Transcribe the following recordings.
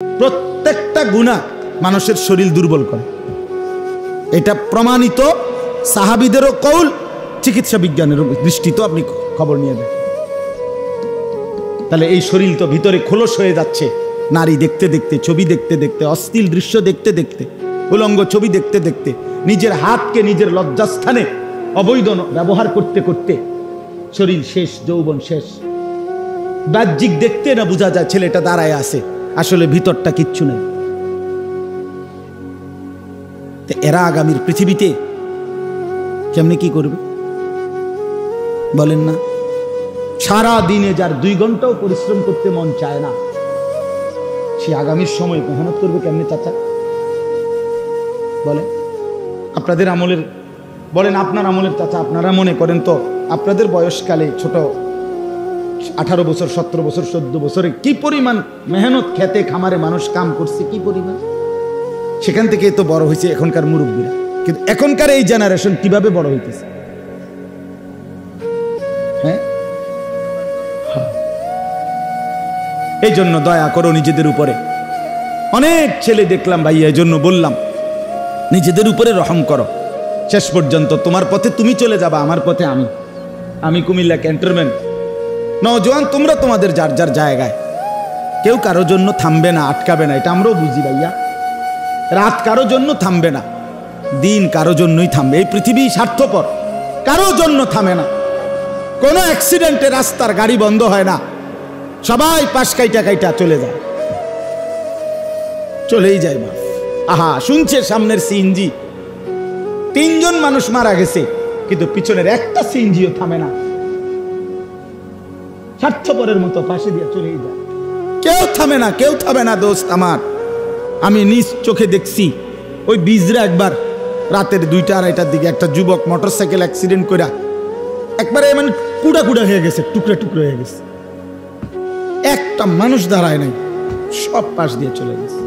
প্রত্যেকটা গুনাহ মানুষের শরীর দুর্বল করে, এটা প্রমাণিত। সাহাবীদেরও কৌল, চিকিৎসা বিজ্ঞানের দৃষ্টিতেও আপনি খবর নিয়ে দেন। তাহলে এই শরীর তো ভিতরে খোলস হয়ে যাচ্ছে, নারী দেখতে দেখতে, ছবি দেখতে দেখতে, অশ্লীল দৃশ্য দেখতে দেখতে, উলঙ্গ ছবি দেখতে দেখতে, নিজের হাতকে নিজের লজ্জাস্থানে অবৈধ ব্যবহার করতে করতে শরীর শেষ, যৌবন শেষ। বাহ্যিক দেখতে না বোঝা যায় ছেলেটা দাঁড়ায় আছে, আসলে ভিতরটা কিচ্ছু নেই। এরা আগামীর পৃথিবীতে কেমনে কি করবে বলেন না? সারা দিনে যার 2 ঘন্টাও পরিশ্রম করতে মন চায় না, সে আগামীর সময় মেহনত করবে কেমনে চাচা বলেন? আপনাদের আমলের বলেন, আপনার আমলের চাচা, আপনারা মনে করেন তো আপনাদের বয়সকালে ছোট 18 বছর, 17 বছর, 14 বছরে কি পরিমাণ মেহনত খেতে খামারে মানুষ কাম করছে, কি পরিমাণ, সেখান থেকে তো বড় হয়েছে এখনকার মুরব্বীরা। কিন্তু এখনকার এই জেনারেশন কিভাবে বড় হইতেছে? হ্যাঁ, এই জন্য দয়া করো নিজেদের উপরে। অনেক ছেলে দেখলাম ভাই, এই জন্য বললাম নিজেদের উপরে রহম করো। শেষ পর্যন্ত তোমার পথে তুমি চলে যাবা, আমার পথে আমি কুমিল্লা ক্যান্টনমেন্ট। নওজোয়ান তোমরা তোমাদের যার যার জায়গায়, কেউ কারো জন্য থামবে না, আটকাবে না, এটা আমরাও বুঝি ভাইয়া। রাত কারো জন্য থামবে না, দিন কারো জন্যই থামবে। এই পৃথিবী স্বার্থপর, কারো জন্য থামে না। কোনো অ্যাক্সিডেন্টে রাস্তার গাড়ি বন্ধ হয় না, সবাই পাশ কাইটা কাইটা চলে যায়, চলেই যায়। বাস আহা, শুনছে সামনের সিএনজি, 3 জন মানুষ মারা গেছে, কিন্তু পিছনের একটা সিএনজিও থামে না, স্বার্থপরের মতো পাশে দিয়ে চলেই যায়। কেউ থামে না, কেউ থামে না দোস্ত আমার। আমি নিজ চোখে দেখছি, ওই বিজরা একবার রাতের 2টা-2:30টার দিকে একটা যুবক মোটরসাইকেল অ্যাক্সিডেন্ট করে একবারে মানে কুড়া কুড়া হয়ে গেছে, টুকরা টুকরা হয়ে গেছে, একটা মানুষ দাঁড়ায় নাই, সব পাশ দিয়ে চলে গেছে।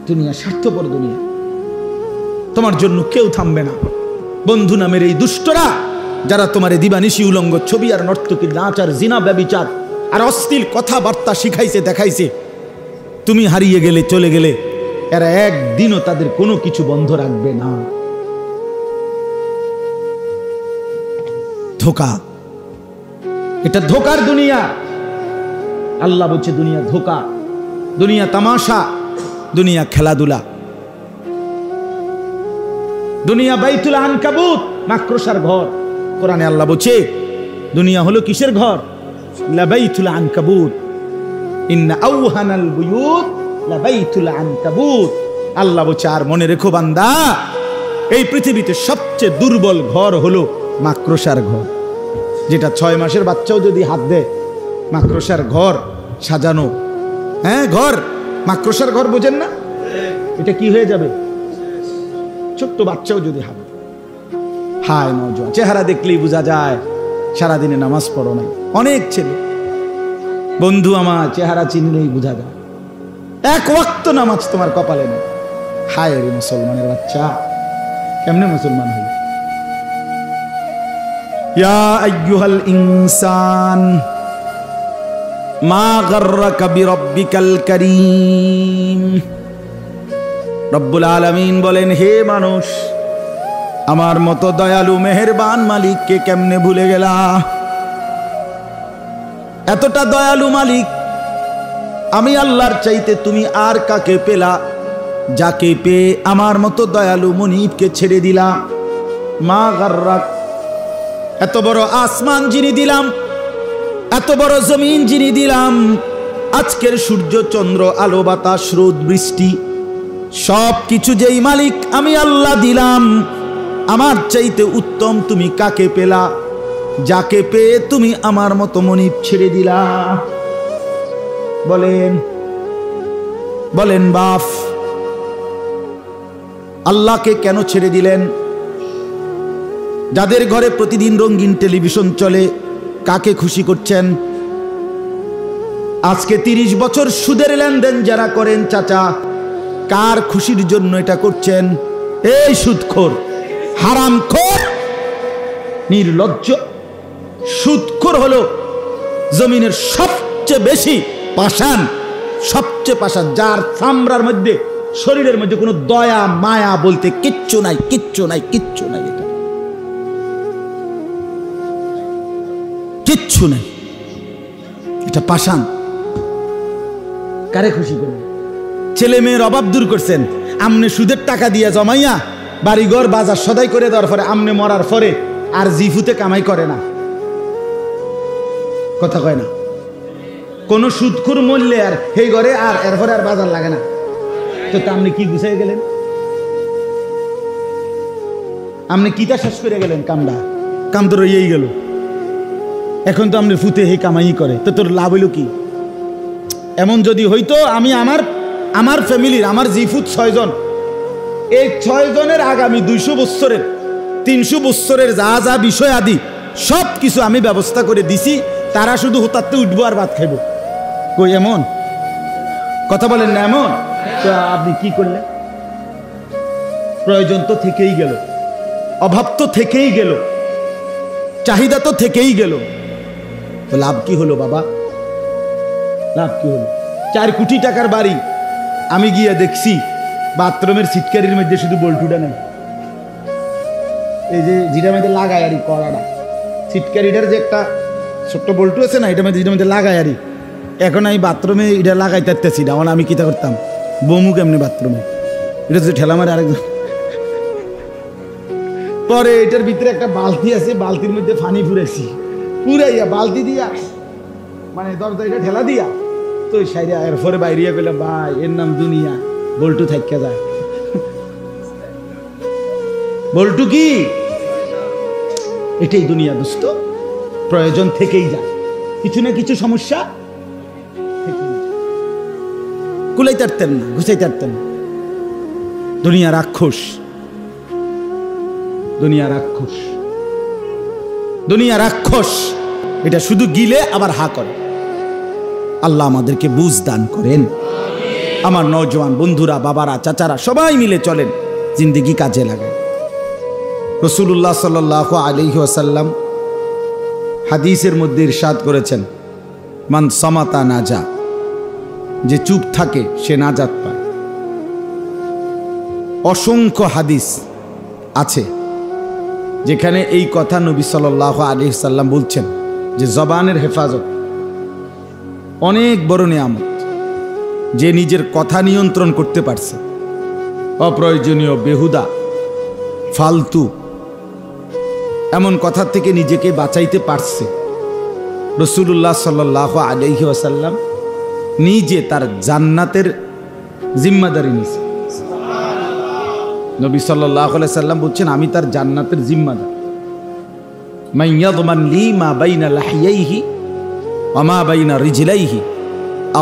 দুনিয়া স্বার্থপর দুনিয়া, তোমার জন্য কেউ থামবে না। বন্ধু নামের এই দুষ্টরা যারা তোমার দিবানিশি উলঙ্গ ছবি আর নর্তকীর নাচ আর জিনা ব্যভিচার আর অশ্লীল কথাবার্তা শিখাইছে, দেখাইছে, তুমি হারিয়ে গেলে, চলে গেলে, এরা একদিনও তাদের কোনো কিছু বন্ধ রাখবে না। ধোকা, এটা ধোকার দুনিয়া। আল্লাহ বলছে দুনিয়া ধোকা, দুনিয়া তামাশা, দুনিয়া খেলাধুলা, দুনিয়া বাইতুল আনকাবুত, মাকড়সার ঘর। কোরআনে আল্লাহ বলছে দুনিয়া হলো কিসের ঘর? লাবাইতুল আনকাবুত, ইন্না আওহানাল বুয়ুত লাবাইতুল আনকাবুত। আল্লাহ বলছে আর মনে রেখো বান্দা, এই পৃথিবীতে সবচেয়ে দুর্বল ঘর হলো মাকড়সার ঘর, যেটা 6 মাসের বাচ্চাও যদি হাত দেয়, মাকড়সার ঘর সাজানো, হ্যাঁ ঘর, মাকড়সার ঘর বোঝেন না? এটা কি হয়ে যাবে? ছোট্ট বাচ্চাও যদি হাত, হায় নওজোয়ান, চেহারা দেখলেই বোঝা যায় সারাদিনে নামাজ পড়ো নাই। অনেক ছেলে বন্ধু আমার, চেহারা চিনলেই বোঝা যায় 1 ওয়াক্ত নামাজ তোমার কপালে নেই। হায় রে মুসলমানের বাচ্চা, কেমনে মুসলমান হই? ইয়া আইয়ুহাল ইনসান মা গাররাকা বিরাব্বিকাল কারীম। রব্বুল আলামিন বলেন, হে মানুষ, আমার মতো দয়ালু মেহেরবান মালিককে কেমনে ভুলে গেলা? এতটা দয়ালু মালিক আমি আল্লাহর চাইতে তুমি আর কাকে পেলা, যাকে পেয়ে আমার মতো দয়ালু মনিবকে ছেড়ে দিলা? মা গাররাক, এত বড় আসমান যিনি দিলাম, এত বড় জমিন যিনি দিলাম, আজকের সূর্য চন্দ্র আলো বাতাস রোদ বৃষ্টি সব কিছু যেই মালিক আমি আল্লাহ দিলাম, আমার চাইতে উত্তম তুমি কাকে পেলা, যাকে পেয়ে তুমি আমার মতো মনিব ছেড়ে দিলা? বলেন বলেন বাপ, আল্লাহকে কেন ছেড়ে দিলেন? যাদের ঘরে প্রতিদিন রঙিন টেলিভিশন চলে, কাকে খুশি করছেন? আজকে 30 বছর সুদের লেনদেন যারা করেন চাচা, কার খুশির জন্য এটা করছেন? এই সুদখোর, হারামখোর, নির্লজ্জ সুদখোর হলো জমিনের সবচেয়ে বেশি পাষাণ, সবচেয়ে পাষাণ, যার চামড়ার মধ্যে, শরীরের মধ্যে কোনো দয়া মায়া বলতে কিচ্ছু নাই, কিচ্ছু নাই, কিচ্ছু নাই, এটা কিচ্ছু নাই, এটা পাষাণ। কারে খুশি করবেন? ছেলে মেয়ের অভাব দূর করছেন, আমনে সুদের টাকা দিয়ে জমাইয়া বাড়িঘর বাজার সদাই করে দেওয়ার পরে আমনে মরার পরে আর জিফুতে কামাই করে না, কথা কয় না। কোন সুদখুর মূল্যে আর সেই ঘরে আর এরপরে আর বাজার লাগে না, তো আপনি কি গুছাই গেলেন? আপনি কিটা শেষ করে গেলেন? কাম তো রইয়েই গেল। এখন তো আপনি ফুতে হে কামাই করে, তো তোর লাভ হইল কি? এমন যদি হইতো আমি আমার ফ্যামিলির, আমার জিফুত 6 জন, এই 6 জনের আগামী 200 বছরের 300 বছরের যা যা বিষয় আদি সব কিছু আমি ব্যবস্থা করে দিছি, তারা শুধু হতাতে উঠবো আর ভাত খাইব। কই এমন কথা বলেন না? এমন তো আপনি কি করলেন? প্রয়োজন তো থেকেই গেল, অভাব তো থেকেই গেল, চাহিদা তো থেকেই গেল, তো লাভ কি হলো বাবা? লাভ কি হলো? 4 কোটি টাকার বাড়ি, আমি গিয়ে দেখছি বাথরুমের সিটকারির মধ্যে শুধু বল্টুটা নেই, এই যে যেটার মধ্যে লাগায় আরি কড়াটা, সিটকারিটার যে একটা ছোট্ট বল্টু আছে না, এটার মধ্যে যেটার মধ্যে লাগায় আরি। এখন আমি বাথরুমে এটা লাগাই তারতেছি না, আমি কিতা করতাম? বমু কেমনি বাথরুমে, এটা তো ঠেলা মারে আরেকজন। পরে এটার ভিতরে একটা বালতি আছে, বালতির মধ্যে পানি ফুরাইছি, পুরাইয়া বালতি দিয়া মানে দরজা এটা ঠেলা দিয়া তো সাইডে এরপরে বাইরিয়া গেলাম, ভাই এর নাম দুনিয়া, বল্টু থাইকা যায়। বল্টু কি? এটাই দুনিয়া দোস্ত, প্রয়োজন থেকেই যায়, কিছু না কিছু সমস্যা কুলাই তারতেন না, ঘুষাই তারতেন। দুনিয়া রাক্ষস, দুনিয়া রাক্ষস, দুনিয়া রাক্ষস, এটা শুধু গিলে আবার হা করে। আল্লাহ আমাদেরকে বুঝ দান করেন। আমার নওজোয়ান বন্ধুরা, বাবারা, চাচারা সবাই মিলে চলেন, জিন্দেগি কাজে লাগায়। রাসূলুল্লাহ সাল্লাল্লাহু আলাইহি ওয়াসাল্লাম হাদিসের মধ্যে ইরশাদ করেছেন, মান সামাতা নাজা, যে চুপ থাকে সে নাজাত পায়। অসংখ্য হাদিস আছে যেখানে এই কথা নবী সাল্লাল্লাহু আলাইহি ওয়াসাল্লাম বলছেন যে জবানের হেফাজত অনেক বড় নিয়ামত। যে নিজের কথা নিয়ন্ত্রণ করতে পারছে, অপ্রয়োজনীয়, বেহুদা, ফালতু এমন কথা থেকে নিজেকে বাঁচাইতে পারছে, রাসূলুল্লাহ সাল্লাল্লাহু আলাইহি ওয়াসাল্লাম নিজে তার জান্নাতের জিম্মাদারি নিছে। নবী সাল্লাল্লাহু আলাইহি সাল্লাম বলছেন, আমি তার জান্নাতের জিম্মাদার। মান ইয়াযমান লি মা বাইনা লাহিয়াইহি ওয়া মা বাইনা রিজলাইহি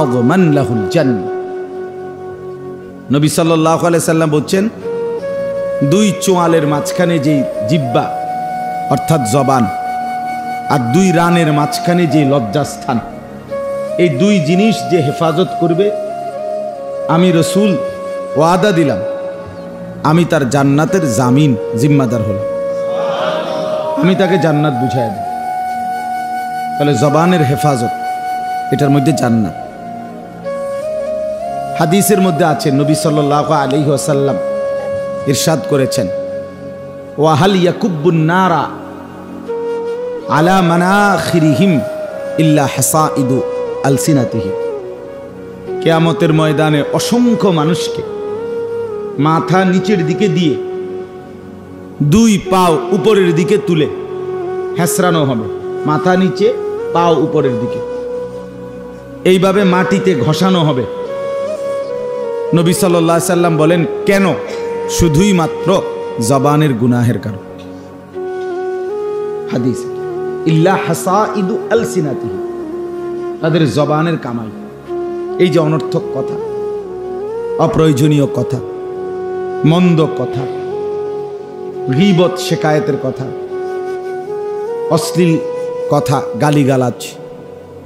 আযমান লাহুল জান্নাহ। নবী সাল্লাল্লাহু আলাইহি সাল্লাম বলছেন, 2 চোয়ালের মাঝখানে যে জিহ্বা অর্থাৎ জবান, আর 2 রানের মাঝখানে যে লজ্জাস্থান, এই 2 জিনিস যে হেফাজত করবে, আমি রাসূল ওয়াদা দিলাম, আমি তার জান্নাতের জামিন জিম্মাদার হলাম, আমি তাকে জান্নাত বুঝাই দেব। তাহলে জবানের হেফাজত, এটার মধ্যে জান্নাত। হাদিসের মধ্যে আছে, নবী সাল্লাল্লাহু আলাইহি ওয়াসাল্লাম ইরশাদ করেছেন, ওয়াহাল ইয়াকুব্বুন নারা আলা মানাখিরিহিম ইল্লা হাসাইদু আলসিনাতিহিম। কিয়ামতের ময়দানে অসংখ্য মানুষকে মাথা নিচের দিকে দিয়ে 2 পাও উপরের দিকে তুলে হেসরানো হবে, মাথা নিচে পাও উপরের দিকে, এইভাবে মাটিতে ঘষানো হবে। নবী সাল্লাল্লাহু আলাইহি সাল্লাম বলেন, কেন? শুধুই মাত্র জবানের গুনাহের কারণ। হাদিস, ইল্লা হাসাইদু আলসিনাতিহিম, তাদের জবানের কামাই। এই যে অনর্থক কথা, অপ্রয়োজনীয় কথা, মন্দ কথা, গীবত শিকায়েতের কথা, অশ্লীল কথা, গালিগালাজ,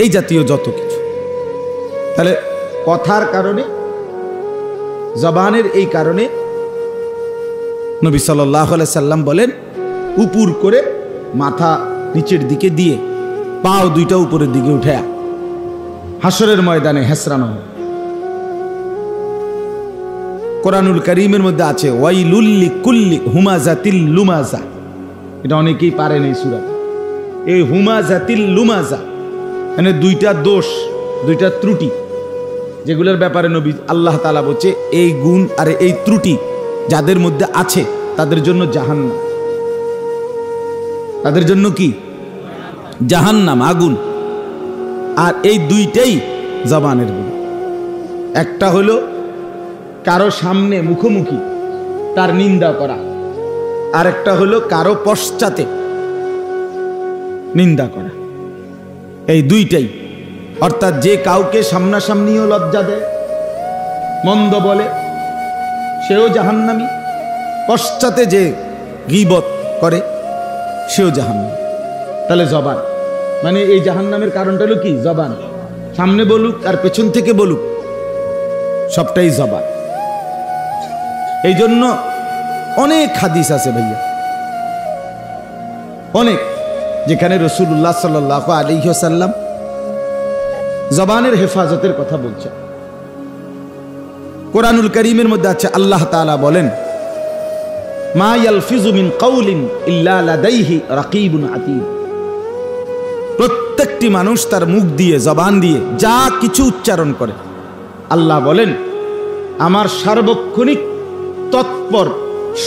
এই জাতীয় যত কিছু। তাহলে কথার কারণে, জবানের এই কারণে নবী সাল্লাল্লাহু আলাইহি সাল্লাম বলেন, উপর করে মাথা নিচের দিকে দিয়ে পাও 2টা উপরের দিকে উঠায়া হাসরের ময়দানে হেসরানো হবে। কোরআনুল কারীমের মধ্যে আছে ওয়াইলুল লিকুল্লি হুমাজাতিল লুমাজা, এটা অনেকেই পারেন এই সূরা। এই হুমাজাতিল লুমাজা মানে দুইটা দোষ, দুইটা ত্রুটি, যেগুলোর ব্যাপারে নবী আল্লাহ তাআলা বলছে এই গুণ আর এই ত্রুটি যাদের মধ্যে আছে তাদের জন্য জাহান্নাম। তাদের জন্য কি? জাহান্নাম, আগুন। আর এই দুইটাই জবানের গুণ। একটা হলো কারো সামনে মুখোমুখি তার নিন্দা করা, আর একটা হলো কারো পশ্চাতে নিন্দা করা। এই দুইটাই, অর্থাৎ যে কাউকে সামনাসামনিও লজ্জা দেয়, মন্দ বলে, সেও জাহান্নামী। পশ্চাতে যে গীবত করে সেও জাহান্নামী। তাহলে জবান মানে এই জাহান্নামের কারণটা হলো কি? জবান। সামনে বলুক আর পেছন থেকে বলুক, সবটাই জবান। এই জন্য অনেক হাদিস আছে ভাইয়া, অনেক, যেখানে রাসূলুল্লাহ সাল্লাল্লাহু আলাইহি ওয়াসাল্লাম জবানের হেফাজতের কথা বলছে। কোরআনুল কারীমের মধ্যে আছে আল্লাহ তাআলা বলেন মা ইয়ালফিজু মিন কাউলিন ইল্লা লাদাইহি রাকিবুন আতীদ। প্রত্যেকটি মানুষ তার মুখ দিয়ে, জবান দিয়ে যা কিছু উচ্চারণ করে, আল্লাহ বলেন আমার সার্বক্ষণিক তৎপর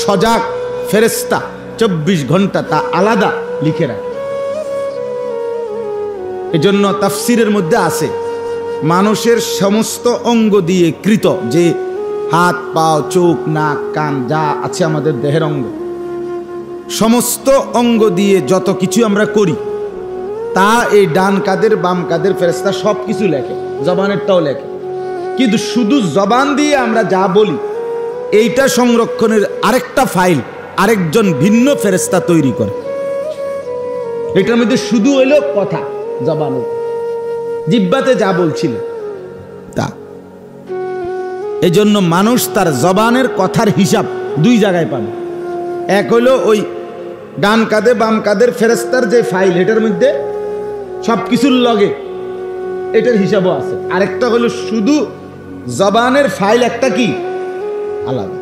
সজাগ ফেরেশতা 24 ঘন্টা তা আলাদা লিখে রাখে। এজন্য তাফসিরের মধ্যে আছে মানুষের সমস্ত অঙ্গ দিয়ে কৃত, যে হাত, পা, চোখ, নাক, কান যা আছে আমাদের দেহের অঙ্গ, সমস্ত অঙ্গ দিয়ে যত কিছু আমরা করি তা এই ডান কাদের বাম কাদের ফেরেশতা সব কিছু লেখে, জবানেরটাও লেখে। কিন্তু শুধু জবান দিয়ে আমরা যা বলি এইটা সংরক্ষণের আরেকটা ফাইল আরেকজন ভিন্ন ফেরেশতা তৈরি করে। এটার মধ্যে শুধু হইল কথা, জবানে জিহ্বাতে যা বলছিল তা। এই জন্য মানুষ তার জবানের কথার হিসাব দুই জায়গায় পাবে। এক হইল ওই ডান কাঁধে বাম কাঁধের ফেরেশতার যে ফাইল, এটার মধ্যে সব কিছুর লগে এটার হিসাবও আছে। আরেকটা হলো শুধু জবানের ফাইল একটা কি আলাদা,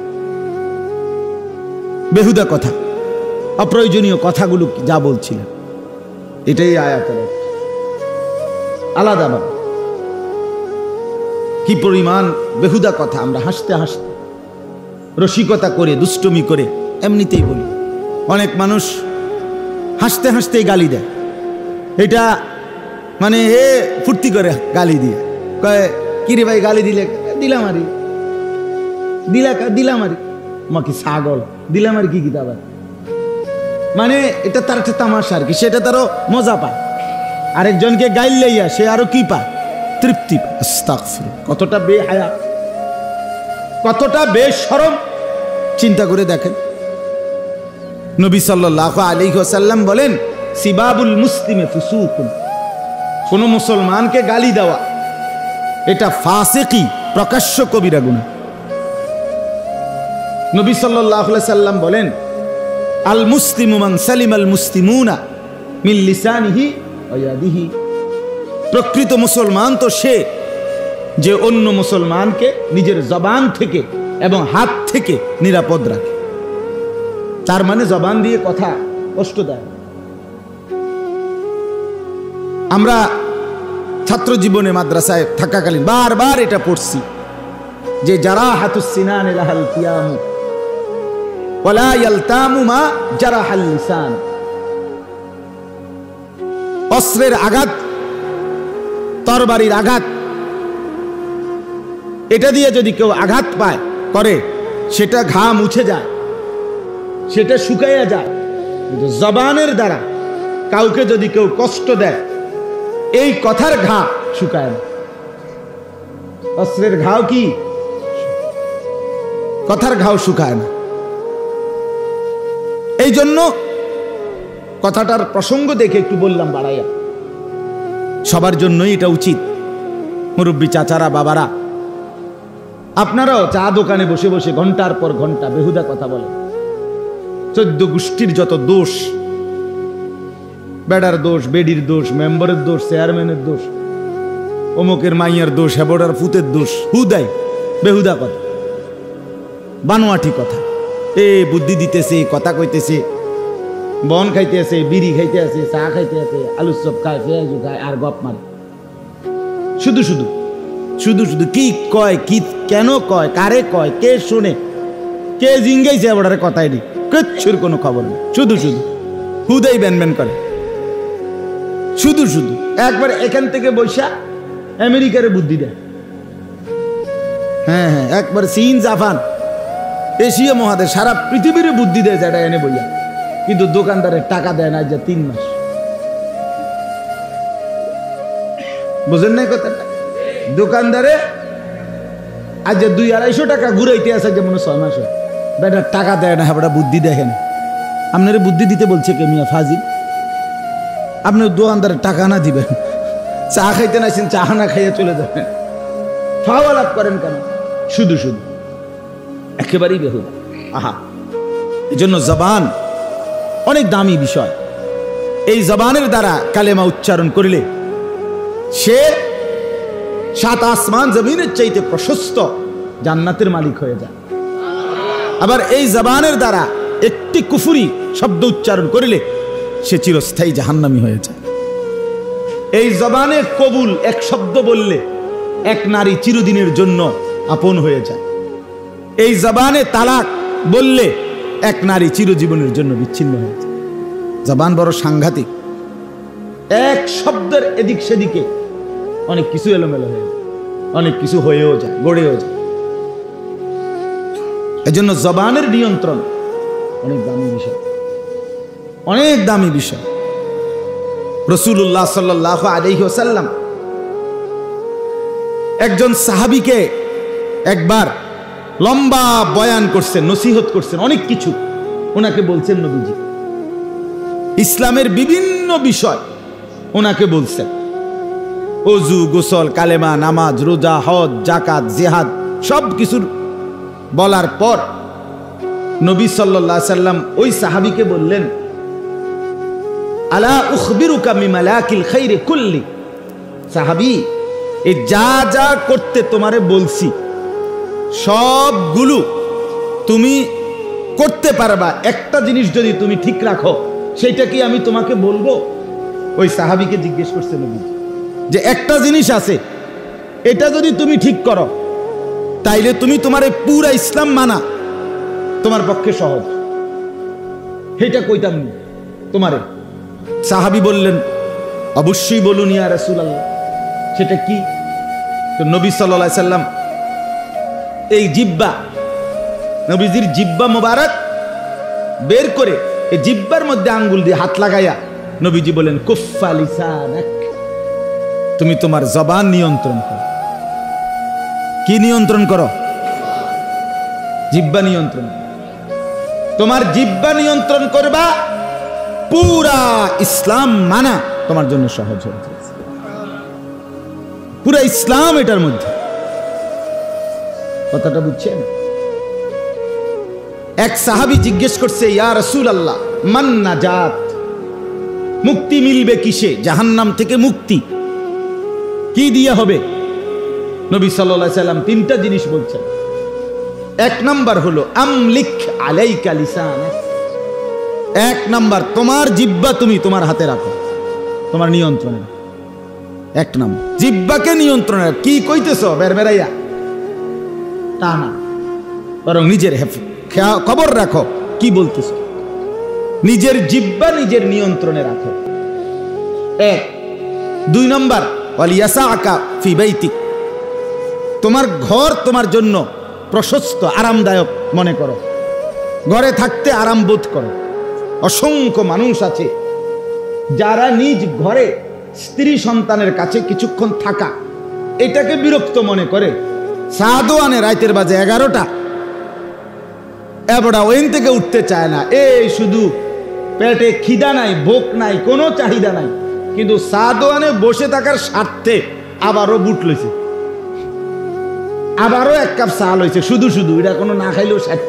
বেহুদা কথা, অপ্রয়োজনীয় কথাগুলো যা বলছিলেন, এটাই আয়াতের আলাদা ভাবে। কি পরিমাণ বেহুদা কথা আমরা হাসতে হাসতে, রসিকতা করে, দুষ্টুমি করে এমনিতেই বলি। অনেক মানুষ হাসতে হাসতেই গালি দেয়, এটা মানে এ ফুর্তি করে গালি দিয়ে কয় কিরে ভাই গালি দিলে, দিলাম আরি দিলাম আরি মাকে ছাগল দিলাম আর কি আবার, মানে এটা তার একটা তামাশা আর কি, সেটা তারও মজা পায়। আরেকজনকে গাইল লইয়া সে আরো কি পায়? তৃপ্তি পায়। আস্তাগফিরুল্লাহ, কতটা বেহায়া, কতটা বেশরম চিন্তা করে দেখেন। নবী সাল্লাল্লাহু আলাইহি ওয়াসাল্লাম বলেন সিবাবুল মুসলিমে ফুসুকুন, কোন মুসলমানকে গালি দেওয়া এটা ফাসিকি, প্রকাশ্য কবিরা গুনাহ। নবী সাল্লাল্লাহু আলাইহি ওয়াসাল্লাম বলেন আল মুসলিমু মান সালিমাল মুসলিমুনা মিন লিসানিহি ওয়া ইয়াদিহি। প্রকৃত মুসলমান তো সে যে অন্য মুসলমানকে নিজের জবান থেকে এবং হাত থেকে নিরাপদ রাখে। তার মানে জবান দিয়ে কথা কষ্ট দেয়। আমরা ছাত্র জীবনে মাদ্রাসায় থাকাকালীন বারবার এটা পড়ছি যে যারা হাতুস সিনান লাহাল কিয়ামু ওয়ালা ইয়ালতামু মা জারাহাল লিসান। অস্ত্রের আঘাত, তরবারির আঘাত, এটা দিয়ে যদি কেউ আঘাত পায় করে সেটা ঘা মুছে যায়, সেটা শুকাইয়া যায়। কিন্তু জবানের দ্বারা কাউকে যদি কেউ কষ্ট দেয় এই কথার ঘা শুকায় না। অস্ত্রের ঘাও কি? কথার ঘাও শুকায় না। এই জন্য কথাটার প্রসঙ্গ দেখে একটু বললাম বাড়াইয়া, সবার জন্যই এটা উচিত। মুরব্বী চাচারা, বাবারা, আপনারাও চা দোকানে বসে বসে ঘন্টার পর ঘন্টা বেহুদা কথা বলেন। 14 গোষ্ঠীর যত দোষ, বেড়ার দোষ, বেডির দোষ, মেম্বারের দোষ, চেয়ারম্যানের দোষ, অমুকের মাইয়ার দোষ, হেবড়ার ফুতের দোষ, হুদাই বেহুদা কথা, বানোয়াটি কথা। এ বুদ্ধি দিতেছে, কথা কইতেছে, বন খাইতে আছে, বিড়ি খাইতে আছে, চা খাইতে আছে, আলুর চপ খায়, পেঁয়াজ খায়, আর গপ মারে শুধু শুধু শুধু শুধু। কি কয়, কি কেন কয়, কারে কয়, কে শুনে, কে জিঙ্গাইছে হেবড়ারে কথাই নেই, কিচ্ছুর কোনো খবর নেই, শুধু শুধু হুদাই ব্যান ব্যান করে শুধু শুধু। একবার এখান থেকে বৈশা আমেরিকারে বুদ্ধি দেয়। হ্যাঁ হ্যাঁ, একবার চীন, জাপান, এশিয়া মহাদেশ, সারা পৃথিবীর বুদ্ধি দেয় যেটা এনে বইয়া, কিন্তু দোকানদারের টাকা দেয় না যে 3 মাস। বুঝেন নাই কথাটা? দোকানদারে আজ যে 200-250 টাকা ঘুরাইতে আছে যেমন 6 মাস হয়, বেটার টাকা দেয় না, হ্যাঁ বুদ্ধি দেখেন। আপনার বুদ্ধি দিতে বলছে কে মিয়া ফাজিল? আপনি দোকানদারের টাকা না দিবেন, চা খাইতে নাইছেন, চা না খাইয়ে চলে যাবেন, ফাওয়া লাভ করেন কেন? শুধু শুধু, একেবারেই বেহুদা। আহা, এই জন্য জবান অনেক দামি বিষয়। এই জবানের দ্বারা কালেমা উচ্চারণ করলে সে 7 আসমান জমিনের চাইতে প্রশস্ত জান্নাতের মালিক হয়ে যায়। আবার এই জবানের দ্বারা একটি কুফরি শব্দ উচ্চারণ করলে সে চিরস্থায়ী জাহান্নামী হয়ে যায়। এই জবানে কবুল এক শব্দ বললে এক নারী চিরদিনের জন্য আপন হয়ে যায়। এই জবানে তালাক বললে এক নারী চিরজীবনের জন্য বিচ্ছিন্ন হয়ে যায়। জবান বড় সাংঘাতিক। এক শব্দের এদিক সেদিকে অনেক কিছু এলোমেলো হয়ে যায়, অনেক কিছু হয়েও যায়, গড়েও যায়। এজন্য জবানের নিয়ন্ত্রণ অনেক দামি বিষয়, অনেক দামি বিষয়। রাসূলুল্লাহ সাল্লাল্লাহু আলাইহি ওয়াসাল্লাম একজন সাহাবীকে একবার লম্বা বয়ান করছেন, নসিহত করছেন, অনেক কিছু ওনাকে বলছেন নবীজি। ইসলামের বিভিন্ন বিষয় ওনাকে বলছেন। ওযু, গোসল, কালেমা, নামাজ, রোজা, হজ, যাকাত, জিহাদ সব কিছুর বলার পর নবী সাল্লাল্লাহু আলাইহি সাল্লাম ওই সাহাবীকে বললেন, আলা উখবিরুকা মিমালাকিল খাইরি কুল্লি। সাহাবী, এই যা যা করতে তোমারে বলছি সবগুলো তুমি করতে পারবা, একটা জিনিস যদি তুমি ঠিক রাখো সেটা কি আমি তোমাকে বলবো? ওই সাহাবীকে জিজ্ঞেস করছে নবী যে একটা জিনিস আছে, এটা যদি তুমি ঠিক করো তাইলে তুমি তোমার পুরা ইসলাম মানা তোমার পক্ষে সহজ। সেটা কইতাম না তোমারে। সাহাবী বললেন, অবশ্যই বলুন ইয়া রাসূলুল্লাহ, সেটা কি? তো নবী সাল্লাল্লাহু আলাইহি সাল্লাম এই জিহ্বা, নবীজির জিহ্বা মোবারক বের করে এই জিহ্বার মধ্যে আঙ্গুল দিয়ে হাত লাগাইয়া নবীজি বলেন, কুফফা লিসানাক, তুমি তোমার জবান নিয়ন্ত্রণ করো। কি নিয়ন্ত্রণ করো? জিহ্বা নিয়ন্ত্রণ। তোমার জিহ্বা নিয়ন্ত্রণ করবা, পুরা ইসলাম মানা তোমার জন্য সহজ হয়ে যাবে। পুরা ইসলাম এটার মধ্যে। কথাটা বুঝছেন? এক সাহাবী জিজ্ঞেস করছে, ইয়া রাসূলুল্লাহ, মান নাজাত, মুক্তি মিলবে কিসে? জাহান্নাম থেকে মুক্তি কি দিয়ে হবে? নবী সাল্লাল্লাহু আলাইহি সাল্লাম 3টা জিনিস বলছেন। 1 নাম্বার হলো আমলিক আলাইকা লিসানাক। 1 নাম্বার, তোমার জিহ্বা তুমি তোমার হাতে রাখো, তোমার নিয়ন্ত্রণে। 1 নাম্বার, জিহ্বাকে নিয়ন্ত্রণে। কি কইতেছো বেরবেরাইয়া তা না, বরং নিজের খবর রাখো কি বলতেছো। নিজের জিহ্বা নিজের নিয়ন্ত্রণে রাখো। 1। 2 নাম্বার, ওয়ালিয়াসাকা ফি বাইতিক, তোমার ঘর তোমার জন্য প্রশস্ত আরামদায়ক মনে করো, ঘরে থাকতে আরাম বোধ করো। অসংখ্য মানুষ আছে যারা নিজ ঘরে স্ত্রী সন্তানের কাছে কিছুক্ষণ থাকা এটাকে বিরক্ত মনে করে। সাদও আনে রাতের বাজে 11টা, এবড়া ওইন থেকে উঠতে চায় না। এই শুধু পেটে খিদা নাই, ভোক নাই, কোনো চাহিদা নাই, কিন্তু সাদও আনে বসে থাকার স্বার্থে আবারও বুট লইছে, আবারও 1 কাপ চা লইছে, শুধু শুধু। এটা কোনো না খাইলেও স্বার্থ,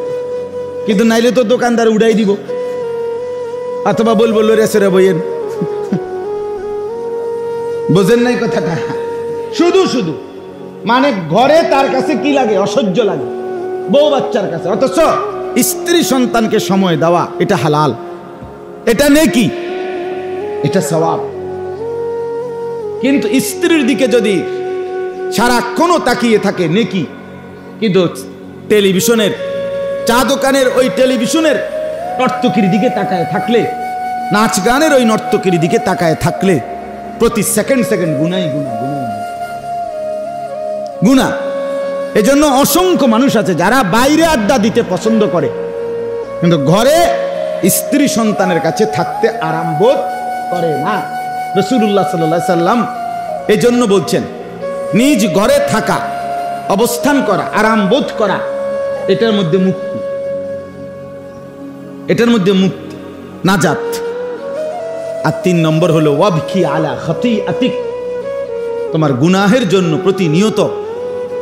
কিন্তু নাইলে তো দোকানদার উড়াই দিব, অথবা বলবো রেসরে বইয়েন। বোঝেন নাই কথাটা? শুধু শুধু মানে ঘরে তার কাছে কি লাগে? অসহ্য লাগে বউ বাচ্চার কাছে। অথচ স্ত্রী সন্তানকে সময় দেওয়া এটা হালাল, এটা নেকি, এটা সওয়াব। কিন্তু স্ত্রীর দিকে যদি সারাক্ষণও তাকিয়ে থাকে নেকি, কিন্তু টেলিভিশনের চা দোকানের ওই টেলিভিশনের নর্তকীর দিকে তাকায় থাকলে, নাচ গানের ওই নর্তকীর দিকে তাকায় থাকলে প্রতি সেকেন্ড সেকেন্ড গুনাই গুণা গুনাই গুনাহ। এজন্য অসংখ্য মানুষ আছে যারা বাইরে আড্ডা দিতে পছন্দ করে, কিন্তু ঘরে স্ত্রী সন্তানের কাছে থাকতে আরাম বোধ করে না। রাসূলুল্লাহ সাল্লাল্লাহু আলাইহি সাল্লাম এই জন্য বলছেন, নিজ ঘরে থাকা, অবস্থান করা, আরাম বোধ করা, এটার মধ্যে মুক্তি, এটার মধ্যে মুক্তি, নাজাত। আর 3 নম্বর হলো ওয়াবকি আলা খাতিআতিক, তোমার গুনাহের জন্য প্রতিনিয়ত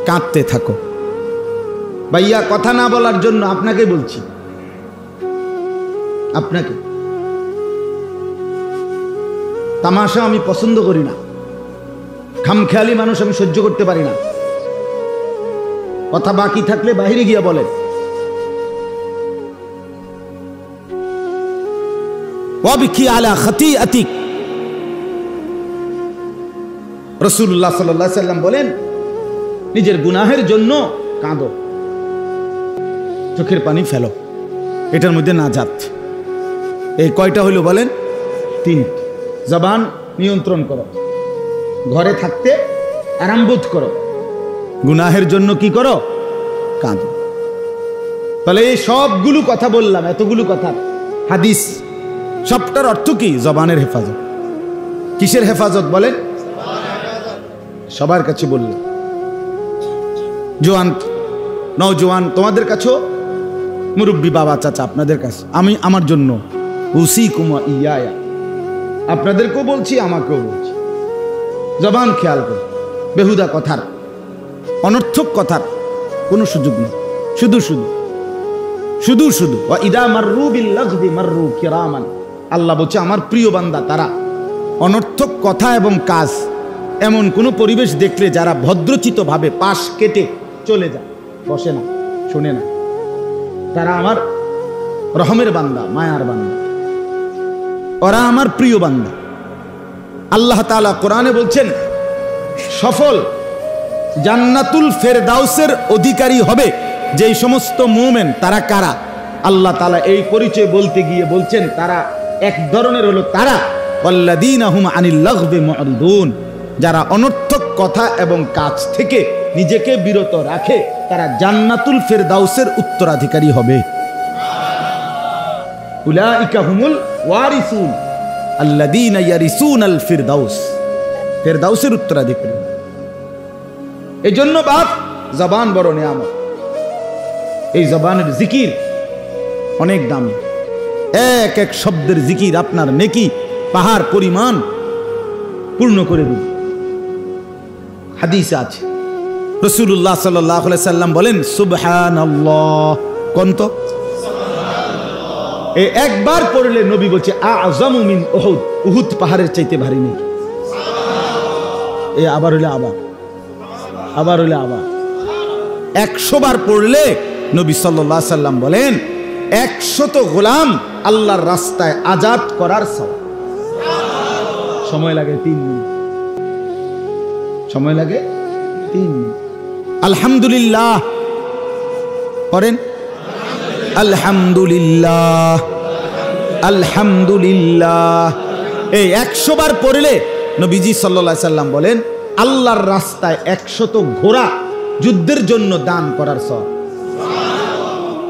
কাঁদতে থাকো। ভাইয়া কথা না বলার জন্য আপনাকে বলছি, আপনাকে। তামাশা আমি পছন্দ করি না, খামখেয়ালি মানুষ আমি সহ্য করতে পারি না। কথা বাকি থাকলে বাইরে গিয়া বলেন। ওয়াবকি আলা খাতিআতিক, রাসূলুল্লাহ সাল্লাল্লাহু আলাইহি সাল্লাম বলেন, নিজের গুনাহের জন্য কাঁদো, চোখের পানি ফেলো, এটার মধ্যে নাজাত। এই কয়টা হইল বলেন? 3। জবান নিয়ন্ত্রণ করো, ঘরে থাকতে আরাম বোধ করো, গুনাহের জন্য কি করো? কাঁদো। তাহলে এই সবগুলো কথা বললাম, এতগুলো কথা হাদিস, সবটার অর্থ কি? জবানের হেফাজত। কিসের হেফাজত বলেন? সবার কাছে বললাম, জোয়ান নওজোয়ান তোমাদের কাছেও, মুরব্বী বাবা চাচা আপনাদের কাছে, আমি আমার জন্য উসিকুম ওয়া ইয়া, আপনাদেরকেও বলছি আমাকেও বলছি, জবান খেয়াল করো। বেহুদা কথার, অনর্থক কথার কোনো সুযোগ নেই। শুধু শুধু শুধু শুধু ওয়া ইদা মাররু বিল লাগবি মাররু কিরামান, আল্লাহ বলছে আমার প্রিয় বান্দা তারা অনর্থক কথা এবং কাজ, এমন কোনো পরিবেশ দেখলে যারা ভদ্রচিত ভাবে পাশ কেটে চলে যায়, বসে না, শোনে না, তারা আমার রহমের বান্দা, মায়ার বান্দা, ওরা আমার প্রিয় বান্দা। আল্লাহ তাআলা কোরআনে বলছেন, সফল জান্নাতুল ফেরদাউসের অধিকারী হবে যেই সমস্ত মুমিন। তারা কারা? আল্লাহ তাআলা এই পরিচয় বলতে গিয়ে বলছেন, তারা এক ধরনের হলো তারা ওয়াল্লাযীনা হুম আনিল লাগবি মুরিদুন, যারা অনর্থক কথা এবং কাজ থেকে নিজেকে বিরত রাখে, তারা জান্নাতুল ফেরদাউসের উত্তরাধিকারী হবে। উলাইকা হুমুল ওয়ারিসুন আল্লাযীনা ইয়ারিসুনাল ফিরদাউস, ফেরদাউসের উত্তরাধিকারী। এজন্য বাপ, জবান বড় নিয়ামত। এই জবানের জিকির অনেক দামি, এক এক শব্দের জিকির আপনার নেকি পাহাড় পরিমাণ পূর্ণ করে দিবে। হাদিসে আছে, রাসূলুল্লাহ সাল্লাল্লাহু আলাইহি সাল্লাম বলেন, সুবহানাল্লাহ, কোন তো এই একবার পড়লে নবী বলছে আযমু মিন উহুদ, উহুদ পাহাড়ের চাইতে ভারী নেই। এই আবার হইলে আবার, আবার হইলে আবার 100 বার পড়লে নবী সাল্লাল্লাহু আলাইহি সাল্লাম বলেন 100 গোলাম আল্লাহর রাস্তায় আজাদ করার সওয়াব। সময় লাগে 3 মিনিট, সময় লাগে 3 মিনিট। আলহামদুলিল্লাহ করেন, আলহামদুলিল্লাহ, আলহামদুলিল্লাহ। এই 100 বার পড়লে নবীজি সাল্লাল্লাহু আলাইহি সাল্লাম বলেন আল্লাহর রাস্তায় 100 ঘোড়া যুদ্ধের জন্য দান করার সওয়াব।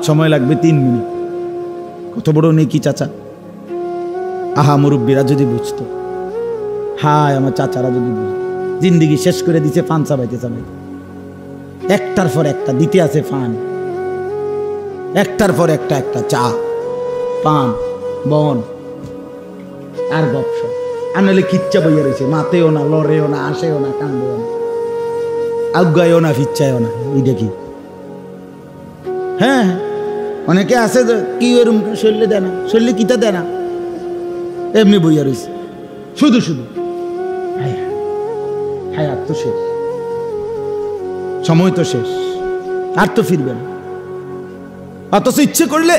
সময় লাগবে 3 মিনিট। কত বড় নেকি চাচা! আহা, মুরব্বীরা যদি বুঝতো, হায় আমার চাচারা যদি বুঝতো, জিন্দিগি শেষ করে দিছে ফান চাবাইতে চাবাইতে, একটার পর একটা দিতে আছে ফান, একটার পর একটা, একটা চা, পান, বন আর গপসপ। আনলে কিচ্ছা বইয়া রয়েছে, মাতেও না, লড়েও না, আসেও না, কান্দেও না, আজ্ঞায়ও না, ফিচ্ছায়ও না। এই দেখি, হ্যাঁ অনেকে আছে কি ওরম শরীরে দেয় না, শরীরে কিতা দেয় না, এমনি বইয়া রয়েছে শুধু শুধু। হায়াত তো শেষ। সময় তো শেষ, আর তো ফিরবে না। অথচ ইচ্ছে করলে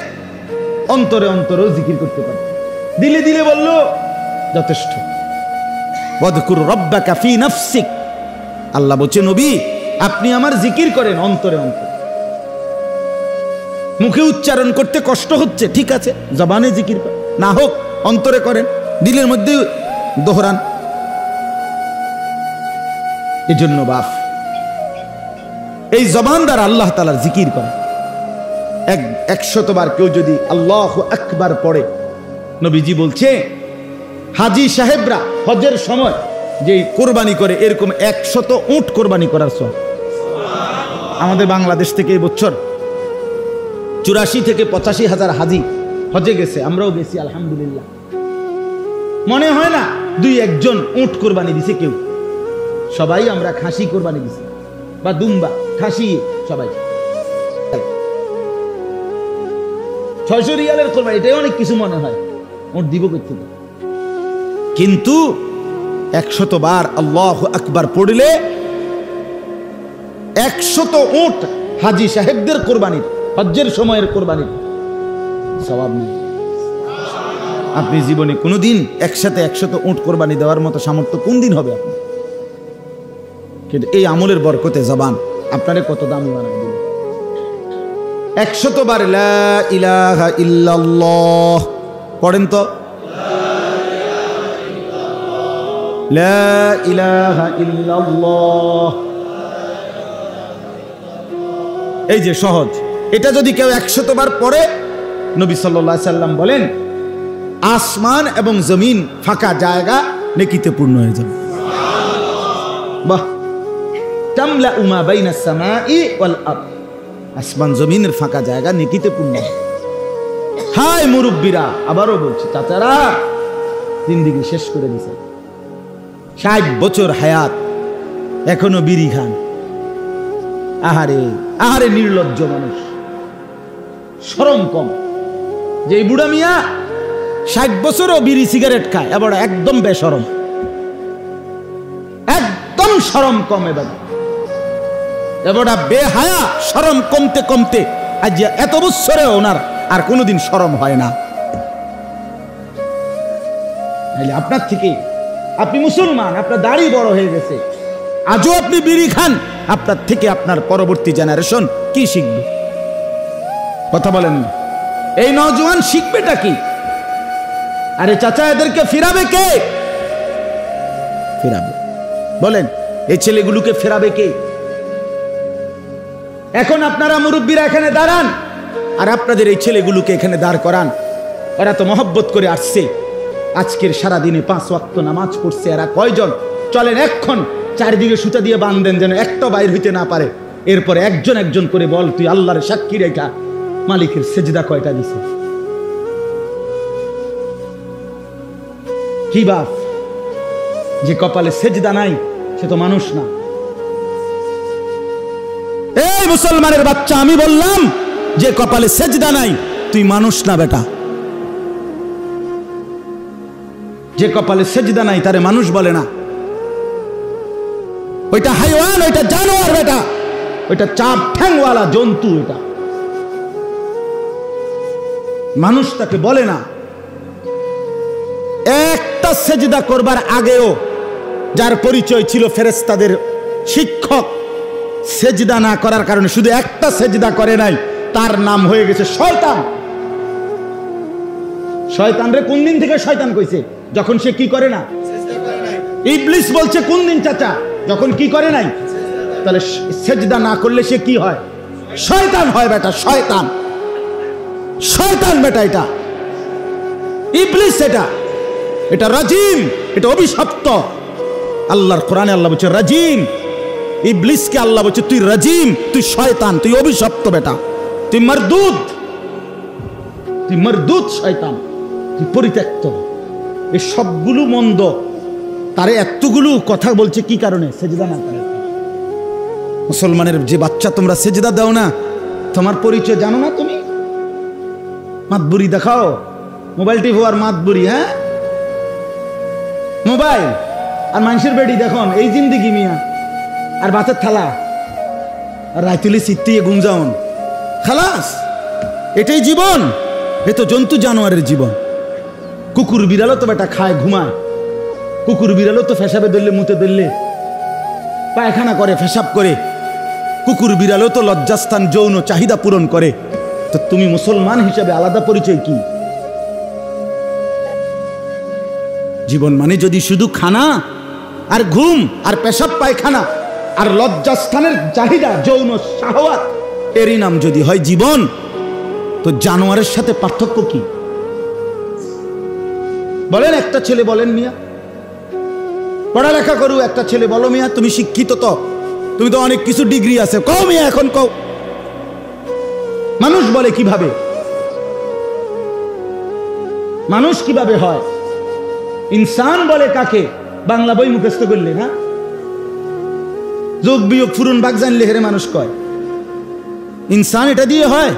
অন্তরে অন্তরেও জিকির করতে পারে, দিলে দিলে বলল যথেষ্ট। ওয়াযকুর রাব্বাকা ফি নাফসিক, আল্লাহ বলছে নবী আপনি আমার জিকির করেন অন্তরে অন্তরে। মুখে উচ্চারণ করতে কষ্ট হচ্ছে, ঠিক আছে, জবানে জিকির না হোক অন্তরে করেন, দিলের মধ্যে দোহরান। এজন্য বাপ এই জবান দ্বারা আল্লাহ তাআলার জিকির করে। 100 বার কেউ যদি আল্লাহু আকবার পড়ে, নবীজি বলছে হাজী সাহেবরা হজের সময় যে কোরবানি করে এরকম 100 উট কোরবানি করার সওয়াব। আমাদের বাংলাদেশ থেকে এই বছর 84 থেকে 85 হাজার হাজি হজে গেছে, আমরাও গেছি আলহামদুলিল্লাহ। মনে হয় না 2-1 উট কোরবানি দিছে কেউ, সবাই আমরা খাসি কোরবানি দিছি বা দুম্বা খাসি, সবাই 600 রিয়ালের কোরবানি, এটাই অনেক কিছু মনে হয়, উট দিব করতে। কিন্তু 100 বার আল্লাহু আকবার পড়লে 100 উট হাজী সাহেবদের কোরবানির, হজ্জের সময়ের কোরবানির সওয়াব নেই। আপনি জীবনে কোনোদিন একসাথে 100 উট কোরবানি দেওয়ার মতো সামর্থ্য কোন দিন হবে আপনার? কিন্তু এই আমলের বরকতে জবান আপনারে কত দামি বানায় দিল। 100 বার লা ইলাহা ইল্লাল্লাহ পড়েন তো, লা ইলাহা ইল্লাল্লাহ। এই যে সহজ, এটা যদি কেউ 100 বার পড়ে, নবী সাল্লাল্লাহু আলাইহি সাল্লাম বলেন আসমান এবং জমিন ফাঁকা জায়গা নেকিতে পূর্ণ হয়ে যাবে। বাহ, তামলা উমা বাইনাস সামাই ওয়াল আরদ, আসমান জমিনের ফাঁকা জায়গা নেকিতে পূর্ণ। হাই মুরব্বীরা, আবারও বলছি চাচারা, জিন্দেগি শেষ করে দিছে, 60 বছর হায়াত, এখনো বিড়ি খান। আহারে আহারে নির্লজ্জ মানুষ, শরম কম। যে বুড়া মিয়া 60 বছরও বিড়ি সিগারেট খায়, এবার একদম বেশরম, একদম শরম কম। এবার বেহায়া, শরম কমতে কমতে আজ এত বছরে ওনার আর কোনোদিন শরম হয় না। আপনার থেকে, আপনি মুসলমান, আপনার দাড়ি বড় হয়ে গেছে, আজও আপনি বিড়ি খান, আপনার থেকে আপনার পরবর্তী জেনারেশন কি শিখবে? কথা বলেন না। এই নওজোয়ান শিখবেটা কি? আরে চাচা, এদেরকে ফিরাবে কে? ফিরাবে বলেন, এই ছেলেগুলোকে ফেরাবে কে? এখন আপনারা মুরব্বীরা এখানে দাঁড়ান আর আপনাদের এই ছেলেগুলোকে এখানে দাঁড় করান। ওরা তো মহব্বত করে আসছে, আজকের সারা দিনে 5 ওয়াক্ত নামাজ পড়ছে। এরা কয়জন? চলেন এখন চারিদিকে সুতা দিয়ে বাঁধেন যেন একটা বাইর হইতে না পারে। এরপরে একজন একজন করে বল, তুই আল্লাহর সাক্ষী রেখা মালিকের সেজদা কয়টা দিছে? কি বাপ, যে কপালে সেজদা নাই সে তো মানুষ না। এই মুসলমানের বাচ্চা, আমি বললাম যে কপালে সেজদা নাই তুই মানুষ না বেটা। যে কপালে সেজদা নাই তারে মানুষ বলে না, ওইটা হাইওয়ান, ওইটা জানোয়ার বেটা, ওইটা 4 ঠ্যাংওয়ালা জন্তু, ওইটা মানুষ তাকে বলে না। একটা সেজদা করবার আগেও যার পরিচয় ছিল ফেরেশতাদের শিক্ষক, সেজদা না করার কারণে শুধু একটা সেজদা করে নাই, তার নাম হয়ে গেছে শয়তান। শয়তানরে কোন দিন থেকে শয়তান কইছে? যখন সে কি করে না, ইবলিস বলছে কোন দিন চাচা? যখন কি করে নাই। তাহলে সেজদা না করলে সে কি হয়? শয়তান হয় বেটা, শয়তান। শয়তান বেটা, এটা ইবলিস, এটা রাজিম, এটা অভিশপ্ত। আল্লাহর কোরআনে আল্লাহ বলছে রাজিম। ইবলিসকে আল্লাহ বলছে তুই রাজিম, তুই শয়তান, তুই অভিশপ্ত বেটা, তুই মারদুদ, তুই মারদুদ শয়তান, তুই পরিত্যক্ত। এই সবগুলো মন্দ, তারে এতগুলো কথা বলছে কি কারণে? সেজদা না করে। মুসলমানের যে বাচ্চা, তোমরা সেজদা দাও না, তোমার পরিচয় জানো না? তুমি মাতবুরি দেখাও, মোবাইল টিভি আর মাতবুরি, হ্যাঁ মোবাইল আর মানুষের বেডি দেখুন, এই জিন্দিগি মিয়া। আর ভাতের থালা, রাইতুলি সিত্তিয়ে গুমজাউন খালাস, এটাই জীবন। এ তো জন্তু জানোয়ারের জীবন। কুকুর বিড়ালও তো বেটা খায় ঘুমায়, কুকুর বিড়ালও তো ফেসাবে ধরলে মুতে ধরলে পায়খানা করে পেশাব করে, কুকুর বিড়ালও তো লজ্জাস্থান যৌন চাহিদা পূরণ করে। তো তুমি মুসলমান হিসাবে আলাদা পরিচয় কি? জীবন মানে যদি শুধু খানা আর ঘুম আর পেশাব পায়খানা আর লজ্জাস্থানের চাহিদা যৌন শাহওয়াত এরই নাম যদি হয় জীবন, তো জানোয়ারের সাথে পার্থক্য কি বলেন? একটা ছেলে বলেন মিয়া, পড়ালেখা করু একটা ছেলে, বলো মিয়া তুমি শিক্ষিত, তো তুমি তো অনেক কিছু ডিগ্রি আছে, কও মিয়া এখন কও। মানুষ বলে কিভাবে? মানুষ কিভাবে হয়? ইনসান বলে কাকে? বাংলা বই মুখস্থ করলে না, যোগ বিয়োগ ফুরুন বাগ জানলে হেরে মানুষ কয়। ইনসান এটা দিয়ে হয়?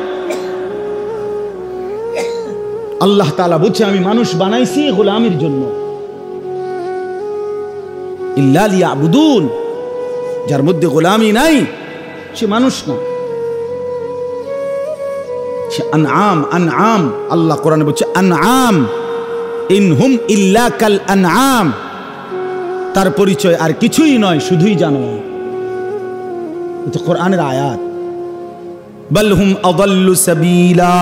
আল্লাহ তাআলা বলছে আমি মানুষ বানাইছি গোলামির জন্য। ইল্লা লিয়াবুদুন, যার মধ্যে গোলামি নাই সে মানুষ না, সে আনআম। আনআম আল্লাহ কোরআনে বলছে আনআম, ইনহুম ইল্লা কাল আনআম। তার পরিচয় আর কিছুই নয়, শুধুই জানোয়ার। এটা কোরআনের আয়াত। বাল হুম আযাল্লু সাবিলা।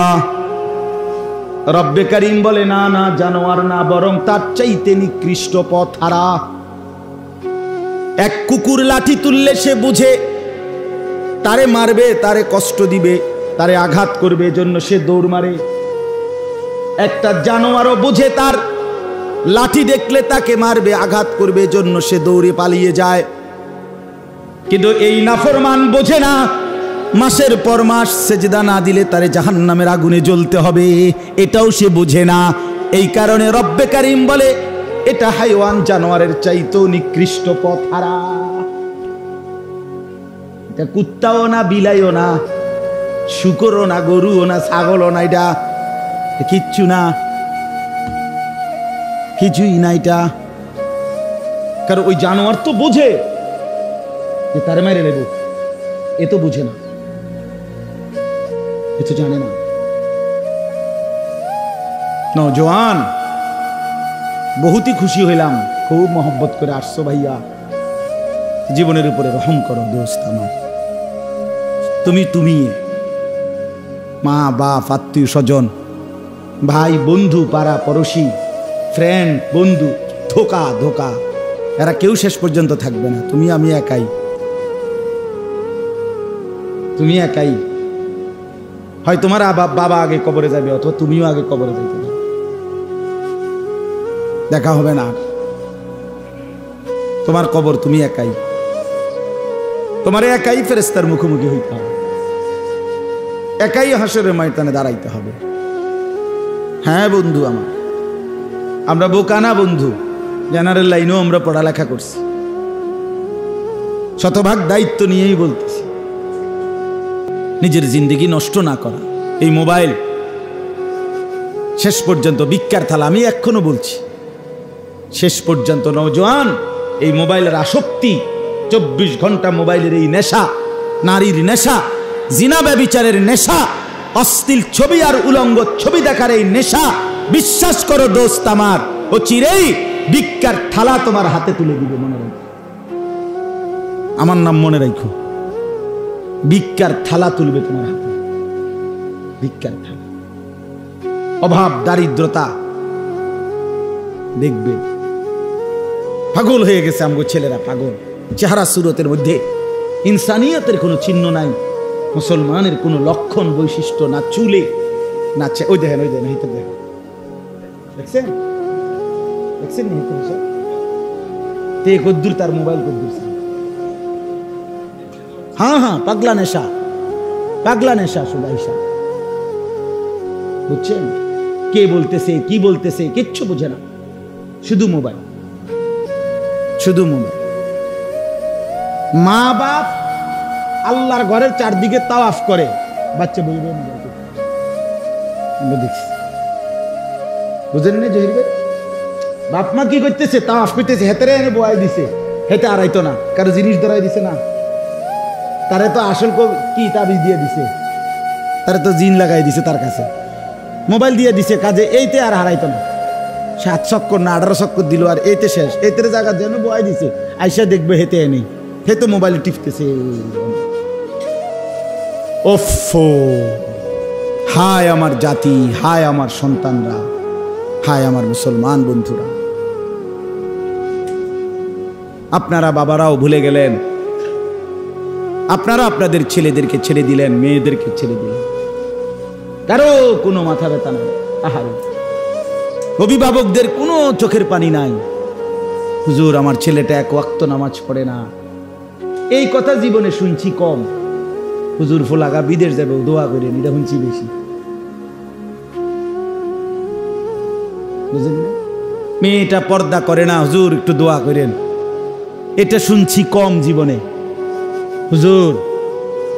রব্বে কারীম বলে না না, জানোয়ার না, বরং তার চাইতে নিকৃষ্ট পথ হারা। এক কুকুর লাঠি তুললে সে বুঝে তারে মারবে, তারে কষ্ট দিবে, তারে আঘাত করবে, এজন্য সে দৌড় মারে। একটা জানোয়ারও বুঝে তার লাঠি দেখলে তাকে মারবে, আঘাত করবে, এজন্য সে দৌড়ে পালিয়ে যায়। কিন্তু এই নাফরমান বোঝে না মাসের পর মাস সেজদা না দিলে তারে জাহান্নামের আগুনে জ্বলতে হবে, এটাও সে বুঝে না। এই কারণে রব্বে কারীম বলে এটা হাইওয়ান, জানোয়ারের চাইতেও নিকৃষ্ট পথ হারা। এটা কুত্তাও না, বিলাইও না, শুকরও না, গরুও না, ছাগলও না, এটা কিচ্ছু না, কিছুই না এটা। কারণ ওই জানোয়ার তো বোঝে যে তারে মেরে নেব, এ তো বুঝে না, এ তো জানে না। নওজোয়ান বহুতই খুশি হইলাম, খুব মহব্বত করে আসছো ভাইয়া, জীবনের উপরে রহম করো দোস্ত আমার। তুমি মা বাপ আত্মীয় স্বজন ভাই বন্ধু পাড়া পড়োশি ফ্রেন্ড বন্ধু ধোকা ধোকা এরা কেউ শেষ পর্যন্ত থাকবে না। তুমি আমি একাই, তুমি একাই। হয় তোমার বাবা আগে কবরে যাবে, অথবা তুমিও আগে কবরে যাইতে যাবে, দেখা হবে না। তোমার কবর তুমি একাই, তোমার একাই ফেরেশতার মুখোমুখি হইতে হবে, একাই হাসরের ময়দানে দাঁড়াইতে হবে। হ্যাঁ বন্ধু আমার, আমরা বোকা না বন্ধু, জেনারেল লাইনেও আমরা পড়ালেখা করছি, শতভাগ দায়িত্ব নিয়েই বলতেছি নিজের জিন্দেগি নষ্ট না করা। এই মোবাইল শেষ পর্যন্ত ভিক্ষার থালা, আমি এখনো বলছি শেষ পর্যন্ত নওজোয়ান এই মোবাইলের আসক্তি, 24 ঘন্টা মোবাইলের এই নেশা, নারীর নেশা, জিনা ব্যভিচারের নেশা, অশ্লীল ছবি আর উলঙ্গ ছবি দেখার এই নেশা, বিশ্বাস করো দোস্ত আমার, ও চিরেই ভিক্ষার থালা তোমার হাতে তুলে দিবে। মনে রাখো, আমার নাম মনে রাখো, ভিক্ষার থালা তুলবে তোমার হাতে, ভিক্ষার থালা। অভাব দারিদ্রতা দেখবে, পাগল হয়ে গেছে আমগো ছেলেরা, পাগল। চেহারা সুরতের মধ্যে ইনসানিয়তের কোনো চিহ্ন নাই, মুসলমানের কোনো লক্ষণ বৈশিষ্ট্য না, চুলে না, ওই দেখেন ওই দেখেন, হিতে দেখেন, দেখছেন দেখছেন তে কদ্দুর তার মোবাইল কদ্দুর। হ্যাঁ হ্যাঁ, পাগলা নেশা, পাগলা নেশা সুবাইশা, বুঝছেন? কে বলতেছে কি বলতেছে কিচ্ছু বুঝে না, শুধু মোবাইল, শুধু মোবাইল। মা বাপ আল্লাহর ঘরের চারদিকে তাওয়াফ করে, বাচ্চা বলবে বুঝেন না? জহির ভাই, বাপ মা কি করতেছে? তাওয়াফ করতেছে, হেতে এনে বয়াই দিছে, হেতে আড়াইতো না, কারো জিনিস ধরাই দিছে না, তারে তো আসল কি তাবিজ দিয়ে দিছে, তারে তো জিন লাগাই দিছে, তার কাছে মোবাইল দিয়ে দিছে, কাজে এইতে আর হারাইতো না। 7 চক্কর না 18 চক্কর দিল, আর এইতে শেষ। এইতে জায়গা যেন বয়াই দিছে, আইসা দেখবে হেতে নেই, হেতে মোবাইলে টিপতেছে। ওফো, হায় আমার জাতি, হায় আমার সন্তানরা, হায় আমার মুসলমান বন্ধুরা। আপনারা বাবারাও ভুলে গেলেন, আপনারা আপনাদের ছেলেদেরকে ছেড়ে দিলেন, মেয়েদেরকে ছেড়ে দিলেন, কারো কোনো মাথা ব্যথা নাই। আহারে, অভিভাবকদের কোনো চোখের পানি নাই। হুজুর আমার ছেলেটা 1 ওয়াক্ত নামাজ পড়ে না, এই কথা জীবনে শুনছি কম। হুজুর ফোলাগা বিদেশ যাবে, দোয়া করেন, এটা শুনছি বেশি। বুঝলেন না? মেয়েটা পর্দা করে না, হুজুর একটু দোয়া করেন, এটা শুনছি কম জীবনে। হুজুর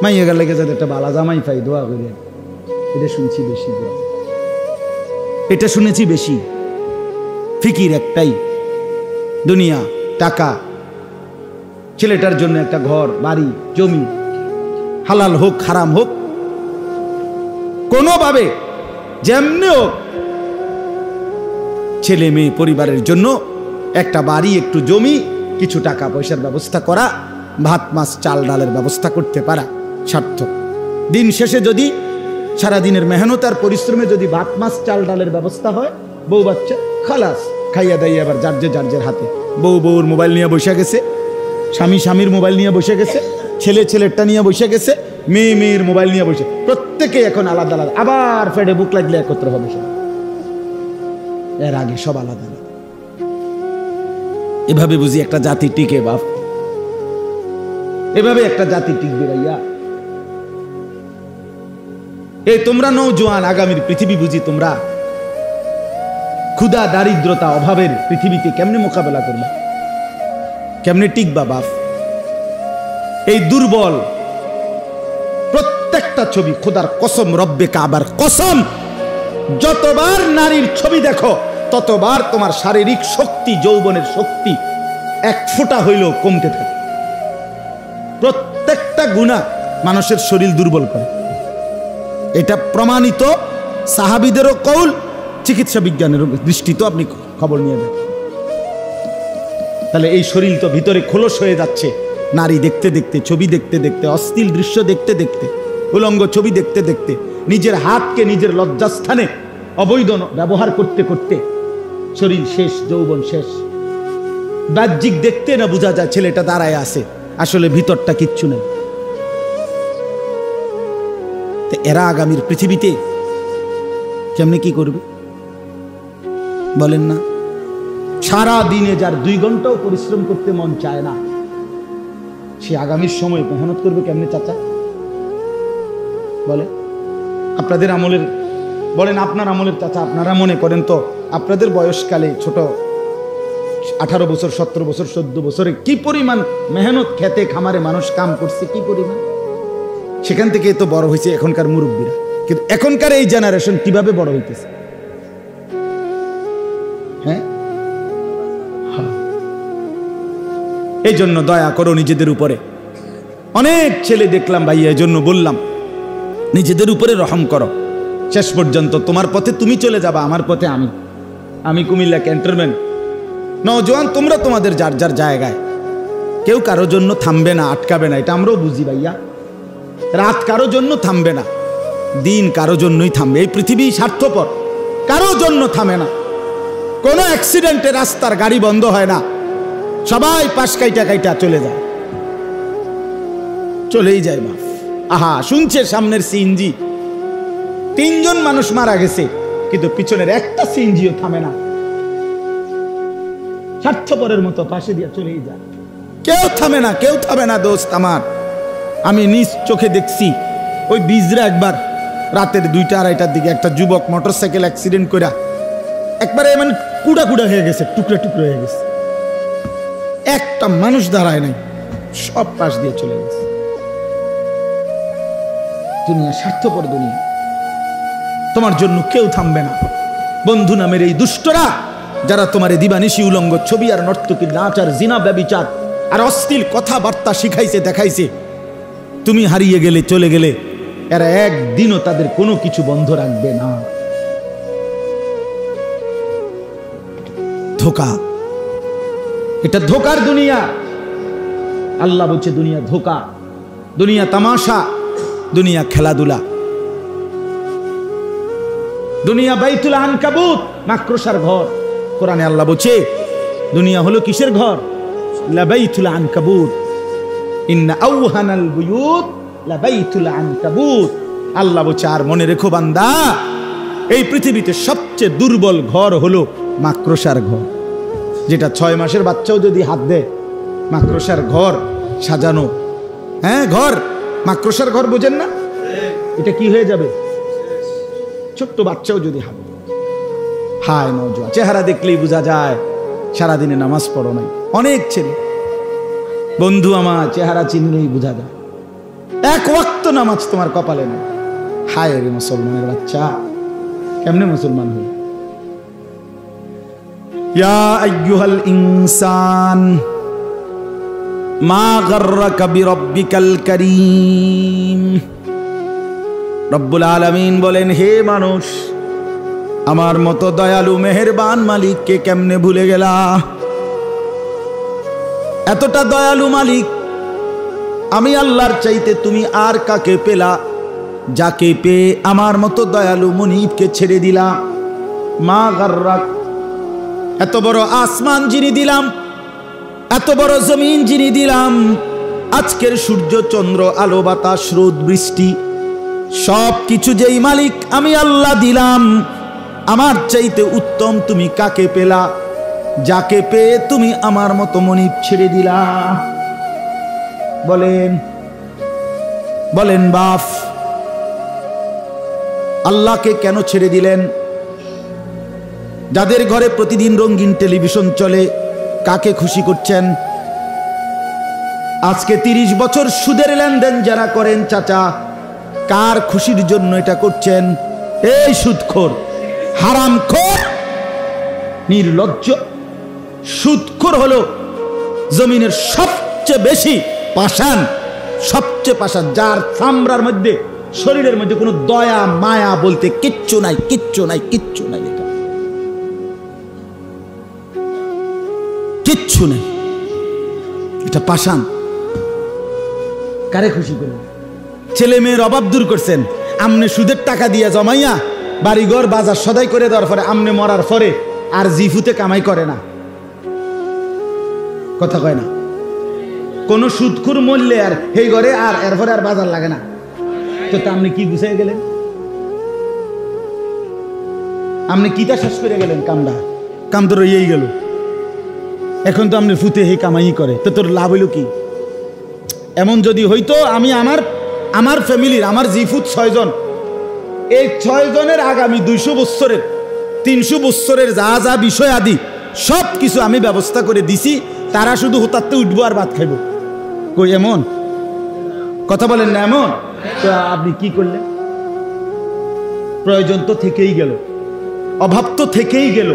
মাইয়া গেলে যাতে একটা বালা জামাই পাই, দোয়া করেন, এটা শুনছি বেশি। এটা শুনেছি বেশি। ফিকির একটাই, দুনিয়া, টাকা, ছেলেটার জন্য একটা ঘর, বাড়ি, জমি, হালাল হোক হারাম হোক, কোনোভাবে যেমনি হোক ছেলে মেয়ে পরিবারের জন্য একটা বাড়ি, একটু জমি, কিছু টাকা পয়সার ব্যবস্থা করা, ভাত মাছ চাল ডালের ব্যবস্থা করতে পারা সার্থক। দিন শেষে যদি সারাদিনের মেহনত আর পরিশ্রমে যদি ভাত মাছ চাল ডালের ব্যবস্থা হয়, বউ বাচ্চা খালাস, খাইয়া দাইয়া আবার যার হাতে। বউ বউর মোবাইল নিয়ে বসে গেছে, স্বামী স্বামীর মোবাইল নিয়ে বসে গেছে, ছেলে ছেলেরটা নিয়ে বসে গেছে, মেয়ে মেয়ের মোবাইল নিয়ে বসে, প্রত্যেকে এখন আলাদা আলাদা। আবার ফেডে বুক লাগলে একত্র হবে সব, এর আগে সব আলাদা আলাদা। এভাবে বুঝি একটা জাতি টিকে বাপ, এভাবে একটা জাতি টিকবে ভাইয়া। এই তোমরা নওজোয়ান, আগামীর পৃথিবী বুঝি তোমরা ক্ষুধা দারিদ্রতা অভাবের পৃথিবীতে কেমনে মোকাবেলা করবা, কেমনে টিকবা বাপ? এই দুর্বল প্রত্যেকটা ছবি, খোদার কসম, রব্বে কাবার কসম, যতবার নারীর ছবি দেখো ততবার তোমার শারীরিক শক্তি, যৌবনের শক্তি 1 ফোঁটা হইলেও কমতে থাকে। প্রত্যেকটা গুনাহ মানুষের শরীর দুর্বল করে, এটা প্রমাণিত। সাহাবীদেরও কৌল, চিকিৎসা বিজ্ঞানের দৃষ্টিতে আপনি খবর নিয়ে দেখেন। তাহলে এই শরীর তো ভিতরে খোলস হয়ে যাচ্ছে, নারী দেখতে দেখতে, ছবি দেখতে দেখতে, অশ্লীল দৃশ্য দেখতে দেখতে, উলঙ্গ ছবি দেখতে দেখতে, নিজের হাতকে নিজের লজ্জাস্থানে অবৈধ ব্যবহার করতে করতে শরীর শেষ, যৌবন শেষ। বাহ্যিক দেখতে না বোঝা যায় ছেলেটা দাঁড়ায় আছে, আসলে ভিতরটা কিচ্ছু নেই। এরা আগামীর পৃথিবীতে কেমনে কি করবে বলেন না? সারা দিনে যার 2 ঘন্টাও পরিশ্রম করতে মন চায় না, সে আগামীর সময় মেহনত করবে কেমনে চাচা? বলে আপনাদের আমলের, বলেন আপনার আমলের চাচা, আপনারা মনে করেন তো আপনাদের বয়সকালে ছোট 18 বছর 17 বছর 14 বছরে কি পরিমাণ মেহনত, খেতে খামারে মানুষ কাম করছে, কি পরিমাণ, সেখান থেকে তো বড় হয়েছে এখনকার মুরব্বীরা। কিন্তু এখনকার এই জেনারেশন কিভাবে বড় হইতেছে? হ্যাঁ, এই জন্য দয়া করো নিজেদের উপরে। অনেক ছেলে দেখলাম ভাই, এই জন্য বললাম নিজেদের উপরে রহম করো। শেষ পর্যন্ত তোমার পথে তুমি চলে যাবা, আমার পথে আমি কুমিল্লা ক্যান্টনমেন্ট। নওজোয়ান তোমরা তোমাদের যার যার জায়গায়, কেউ কারো জন্য থামবে না, আটকাবে না, এটা আমরাও বুঝি ভাইয়া। রাত কারো জন্য থামবে না, দিন কারো জন্যই থামবে। এই পৃথিবী স্বার্থপর, কারো জন্য থামে না। কোনো অ্যাক্সিডেন্টে রাস্তার গাড়ি বন্ধ হয় না, সবাই পাশ কাইটা চলে যায়, চলেই যায় বাপ। আহা, শুনছে সামনের সিএনজি, 3 জন মানুষ মারা গেছে, কিন্তু পিছনের একটা সিএনজিও থামে না, স্বার্থপরের মতো পাশে দিয়ে চলেই যায়। কেউ থামে না, কেউ থামে না দোস্ত আমার। আমি নিজ চোখে দেখছি, ওই বিজরা একবার রাতের 2টা-2:30টার দিকে একটা যুবক মোটরসাইকেল অ্যাক্সিডেন্ট করে একবারে মানে কুড়া হয়ে গেছে, টুকরা টুকরা হয়ে গেছে, একটা মানুষ দাঁড়ায় নাই, সব পাশ দিয়ে চলে গেছে। দুনিয়া স্বার্থপর দুনিয়া, তোমার জন্য কেউ থামবে না। বন্ধু নামের এই দুষ্টরা যারা তোমার দিবানিশি উলঙ্গ ছবি আর নর্তকীর নাচ আর জিনা ব্যভিচার আর অশ্লীল কথাবার্তা শিখাইছে, দেখাইছে, তুমি হারিয়ে গেলে, চলে গেলে, এরা একদিনও তাদের কোনো কিছু বন্ধ রাখবে না। ধোঁকা, এটা ধোঁকার দুনিয়া। আল্লাহ বলছে দুনিয়া ধোঁকা, দুনিয়া তামাশা, দুনিয়া খেলাধুলা, দুনিয়া বাইতুল আনকাবুত, মাকড়সার ঘর। কোরআনে আল্লাহ বলছে দুনিয়া হলো কিসের ঘর? লাবাইতুল আনকাবুত, ইন্না আওহানাল বুয়ুত লাবাইতুল আনকাবুত। আল্লাহ বলছে আর মনে রেখো বান্দা, এই পৃথিবীতে সবচেয়ে দুর্বল ঘর হলো মাকড়সার ঘর। যেটা 6 মাসের বাচ্চাও যদি হাত দেয়, মাকড়সার ঘর সাজানো, হ্যাঁ ঘর, মাকড়সার ঘর বোঝেন না? এটা কি হয়ে যাবে? ছোট্ট বাচ্চাও যদি হাত দেয়। হায় নওজোয়ান, চেহারা দেখলেই বোঝা যায় সারাদিনে নামাজ পড়ো নাই। অনেক ছেলে বন্ধু আমার চেহারা চিনলেই বোঝা যায় এক ওয়াক্ত নামাজ তোমার কপালে নেই। হায় রে মুসলমানের বাচ্চা, কেমনে মুসলমান হল? ইয়া আইয়ুহাল ইনসান মা গাররাকা বিরব্বিকাল কারীম। রব্বুল আলামিন বলেন, হে মানুষ, আমার মতো দয়ালু মেহেরবান মালিককে কেমনে ভুলে গেলা? এতটা দয়ালু মালিক আমি আল্লাহর চাইতে তুমি আর কাকে পেলা, যাকে পেয়ে আমার মতো দয়ালু মুনিবকে ছেড়ে দিলা? মা গাররাক, এত বড় আসমান যিনি দিলাম, এত বড় জমিন যিনি দিলাম, আজকের সূর্য চন্দ্র আলো বাতাস রোদ বৃষ্টি সব কিছু যেই মালিক আমি আল্লাহ দিলাম, আমার চাইতে উত্তম তুমি কাকে পেলা, যাকে পেয়ে তুমি আমার মতো মনিব ছেড়ে দিলা? বলেন বলেন বাপ, আল্লাহকে কেন ছেড়ে দিলেন? যাদের ঘরে প্রতিদিন রঙিন টেলিভিশন চলে, কাকে খুশি করছেন? আজকে 30 বছর সুদের লেনদেন যারা করেন চাচা, কার খুশির জন্য এটা করছেন? এই সুদখোর, হারামখোর, নির্লজ্জ সুদখোর হলো জমিনের সবচেয়ে বেশি পাষাণ, সবচেয়ে পাষাণ, যার চামড়ার মধ্যে, শরীরের মধ্যে কোনো দয়া মায়া বলতে কিচ্ছু নাই, কিচ্ছু নাই, কিচ্ছু নাই, এটা কিচ্ছু নেই, এটা পাষাণ। কারে খুশি করলেন? ছেলে মেয়ের অভাব দূর করছেন, আমনে সুদের টাকা দিয়ে জমাইয়া বাড়িঘর বাজার সদাই করে দেওয়ার পরে আমনে মরার পরে আর জিফুতে কামাই করে না, কথা কয় না। কোন সুদখোর মরলে আর এই ঘরে আর এরপরে আর বাজার লাগে না, তো আপনি কি গুছাই গেলেন? আপনি কিটা শেষ করে গেলেন? কামটা কাম তো রয়েই গেল, এখন তো আপনি ফুতে হে কামাই করে, তো তোর লাভ হইল কি? এমন যদি হইতো আমি আমার ফ্যামিলির, আমার জিফুত 6 জন, এই 6 জনের আগামী 200 বছরের 300 বছরের যা যা বিষয় আদি সব কিছু আমি ব্যবস্থা করে দিছি, তারা শুধু হতাতে উঠবো আর ভাত খাইব। কই এমন কথা বলেন না? এমন তো আপনি কি করলেন? প্রয়োজন তো থেকেই গেল, অভাব তো থেকেই গেল,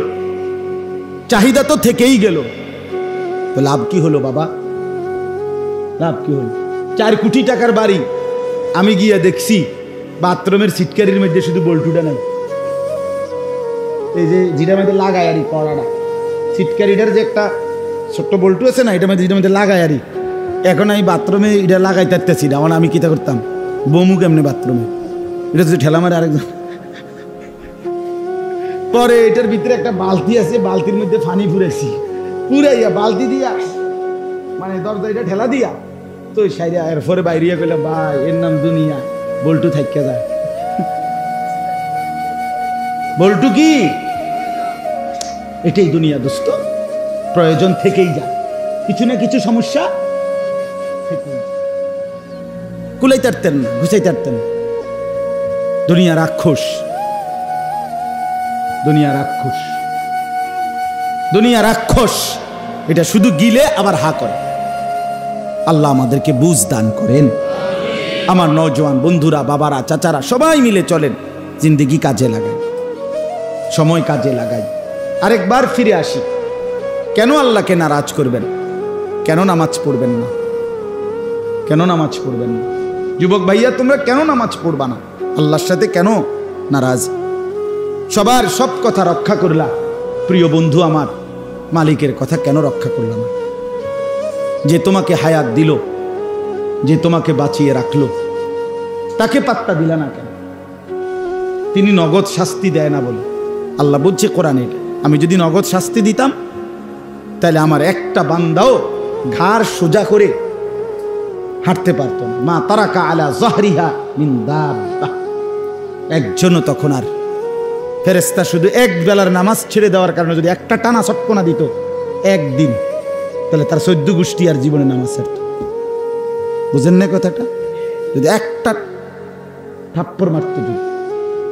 চাহিদা তো থেকেই গেল, তো লাভ কি হলো বাবা? লাভ কি হলো? 4 কোটি টাকার বাড়ি, আমি গিয়ে দেখছি বাথরুমের সিটকারির মধ্যে শুধু বল্টুটা নাই, এই যে যেটার মধ্যে লাগায় আরি কড়াটা, সিটকারিটার যে একটা ছোট্ট বল্টু আছে না, এটার মধ্যে যেটার মধ্যে লাগায় আরি, এখন আমি বাথরুমে এটা লাগাই থাকতেছি না, আমি কিতা করতাম? বমু কেমনে বাথরুমে? এটা যদি ঠেলা মারে আরেকজন। পরে এটার ভিতরে একটা বালতি আছে, বালতির মধ্যে পানি ফুরেছি, পুরাইয়া বালতি দিয়া মানে দরজা এটা ঠেলা দিয়া তো সাইডে এরপরে বাইরিয়া গেলাম, ভাই এর নাম দুনিয়া, বল্টু থাইকা যায়। বল্টু কি? এটাই দুনিয়া দোস্ত, প্রয়োজন থেকেই যায়, কিছু না কিছু সমস্যা কুলাই তারতেন না, ঘুষাই তারতেন। দুনিয়া রাক্ষস, দুনিয়া রাক্ষস, দুনিয়া রাক্ষস, এটা শুধু গিলে আবার হা করে। আল্লাহ আমাদেরকে বুঝ দান করেন। আমার নওজোয়ান বন্ধুরা, বাবারা, চাচারা সবাই মিলে চলেন, জিন্দেগি কাজে লাগাই, সময় কাজে লাগাই। আরেকবার ফিরে আসি, কেন আল্লাহকে নারাজ করবেন? কেন নামাজ পড়বেন না? কেন নামাজ পড়বেন না? যুবক ভাইয়া তোমরা কেন নামাজ পড়বা না? আল্লাহর সাথে কেন নারাজ? সবার সব কথা রক্ষা করলা, প্রিয় বন্ধু আমার মালিকের কথা কেন রক্ষা করলাম না? যে তোমাকে হায়াত দিল, যে তোমাকে বাঁচিয়ে রাখলো, তাকে পাত্তা দিলা না কেন? তিনি নগদ শাস্তি দেয় না বলে আল্লাহ বলছে কোরআনে, আমি যদি নগদ শাস্তি দিতাম তাহলে আমার একটা বান্দাও ঘাড় সোজা করে হাঁটতে পারত না। মা তারাকা আলা যাহরিহা মিন দাব্বাহ, একজনও তখন আর ফেরেশতা শুধু এক বেলার নামাজ ছেড়ে দেওয়ার কারণে যদি একটা টানা চটকনা দিত একদিন, তাহলে তার 14 গোষ্ঠী আর জীবনে নামাজ ছাড়ত। বুঝেন না কথাটা? যদি একটা থাপ্পড় মারত যদি।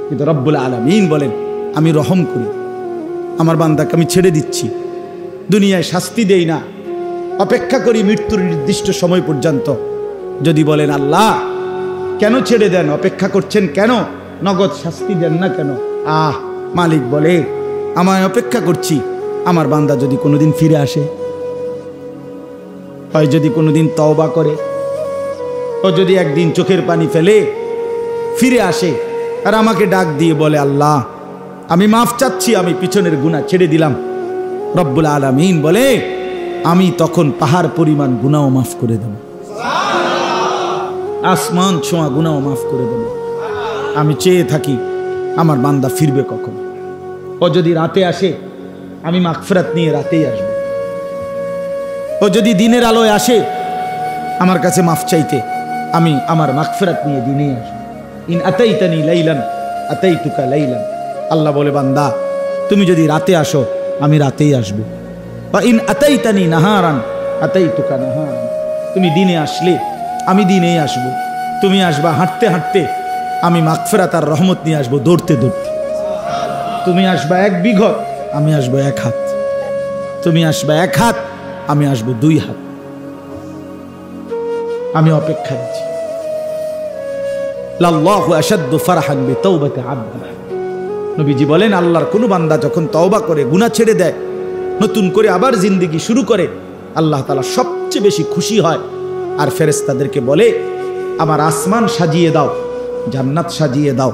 কিন্তু রব্বুল আলামিন বলেন আমি রহম করি, আমার বান্দাকে আমি ছেড়ে দিচ্ছি, দুনিয়ায় শাস্তি দেই না, অপেক্ষা করি মৃত্যুর নির্দিষ্ট সময় পর্যন্ত। যদি বলেন আল্লাহ কেন ছেড়ে দেন, অপেক্ষা করছেন কেন, নগদ শাস্তি দেন না কেন? মালিক বলে আমায় অপেক্ষা করছি আমার বান্দা যদি কোনোদিন ফিরে আসে, হয় যদি কোনোদিন তওবা করে, ও যদি একদিন চোখের পানি ফেলে ফিরে আসে আর আমাকে ডাক দিয়ে বলে আল্লাহ আমি মাফ চাচ্ছি, আমি পিছনের গুনাহ ছেড়ে দিলাম, রব্বুল আলামিন বলে আমি তখন পাহাড় পরিমাণ গুনাহ মাফ করে দেব, আসমান ছোঁয়া গুনাহ মাফ করে দেব। আমি চেয়ে থাকি আমার বান্দা ফিরবে কখন। ও যদি রাতে আসে আমি মাগফিরাত নিয়ে রাতেই আসব। ও যদি দিনের আলোয় আসে আমার কাছে মাফ চাইতে, আমি আমার মাগফিরাত নিয়ে দিনেই আসব। ইন আতাইতানি লাইলান আতাইতুকা লাইলান, আল্লাহ বলে বান্দা তুমি যদি রাতে আসো আমি রাতেই আসব। বা ইন আতাইতানি নাহারান আতাইতুকা নাহারান, তুমি দিনে আসলে আমি দিনেই আসব। তুমি আসবা হাঁটতে হাঁটতে, আমি মাগফিরাত আর রহমত নিয়ে আসবো দৌড়তে দৌড়তে। তুমি আসবা 1 বিঘত, আমি আসবো 1 হাত। তুমি আসবা 1 হাত, আমি আসবো 2 হাত। আমি অপেক্ষা করছি। লাল্লাহু আশাদ্দু ফারহান বিতাওবাতি আবদি, নবীজি বলেন আল্লাহর কোন বান্দা যখন তওবা করে, গুনাহ ছেড়ে দেয়, নতুন করে আবার জিন্দেগি শুরু করে, আল্লাহ তাআলা সবচেয়ে বেশি খুশি হয়। আর ফেরেশতাদেরকে বলে আমার আসমান সাজিয়ে দাও, জান্নাত সাজিয়ে দাও।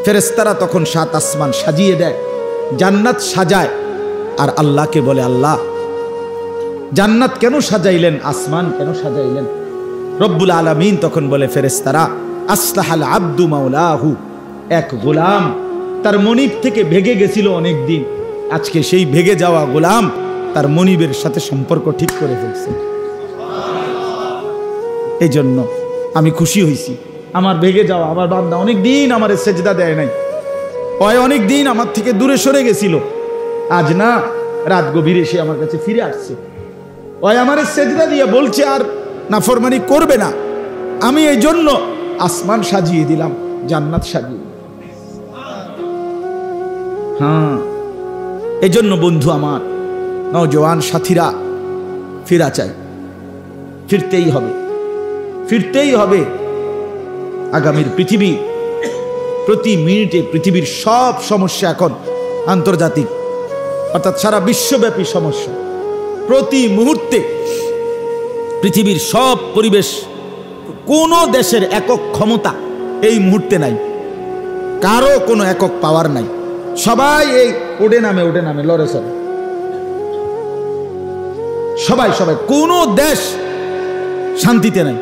ফেরেশতারা তখন 7 আসমান সাজিয়ে দেয়, জান্নাত সাজায়। আর আল্লাহকে বলে আল্লাহ জান্নাত কেন সাজাইলেন, আসমান কেন সাজাইলেন? রব্বুল আলামিন তখন বলে ফেরেশতারা আসলাহাল আব্দু মাওলাহু, এক গোলাম তার মনিব থেকে ভেগে গেছিল অনেক দিন, আজকে সেই ভেগে যাওয়া গোলাম তার মনিবের সাথে সম্পর্ক ঠিক করে ফেলছে। এই জন্য আমি খুশি হয়েছি, আমার ভেগে যাওয়া আমার বান্দা অনেক দিন আমার সেজদা দেয় নাই, ওই অনেক দিন আমার থেকে দূরে সরে গেছিল, আজ না রাত গভীরে সে আমার কাছে ফিরে আসছে। ওই আমার সেজদা দিয়ে বলছে আর নাফরমানি করবে না। আমি এই জন্য আসমান সাজিয়ে দিলাম, জান্নাত সাজিয়ে দিলাম। হ্যাঁ, এই জন্য বন্ধু আমার, নওজোয়ান সাথীরা ফিরা চাই, ফিরতেই হবে, ফিরতেই হবে। আগামীর পৃথিবী, প্রতি মিনিটে পৃথিবীর সব সমস্যা এখন আন্তর্জাতিক, অর্থাৎ সারা বিশ্বব্যাপী সমস্যা। প্রতি মুহূর্তে পৃথিবীর সব পরিবেশ, কোনো দেশের একক ক্ষমতা এই মুহূর্তে নাই, কারো কোনো একক পাওয়ার নাই, সবাই এই ওডে নামে লড়ে চলে, সবাই সবাই, কোনো দেশ শান্তিতে নাই,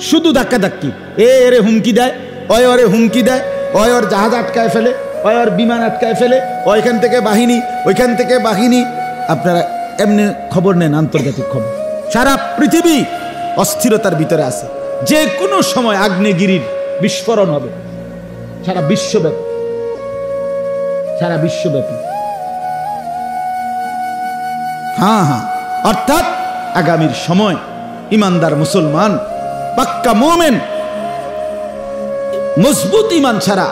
শুধু ধাক্কাধাক্কি। এরে হুমকি দেয়, ওই ওরে হুমকি দেয়, ওই ওর জাহাজ আটকায় ফেলে, ওই ওর বিমান আটকায় ফেলে, ওইখান থেকে বাহিনী, ওইখান থেকে বাহিনী। আপনারা এমনি খবর নেন, আন্তর্জাতিক খবর, সারা পৃথিবী অস্থিরতার ভিতরে আছে। যে কোনো সময় আগ্নেয়গিরির বিস্ফোরণ হবে সারা বিশ্বব্যাপী, সারা বিশ্বব্যাপী। হ্যাঁ হ্যাঁ, অর্থাৎ আগামীর সময় ইমানদার মুসলমান, পাক্কা মুমিন, মজবুত ইমান ছাড়া,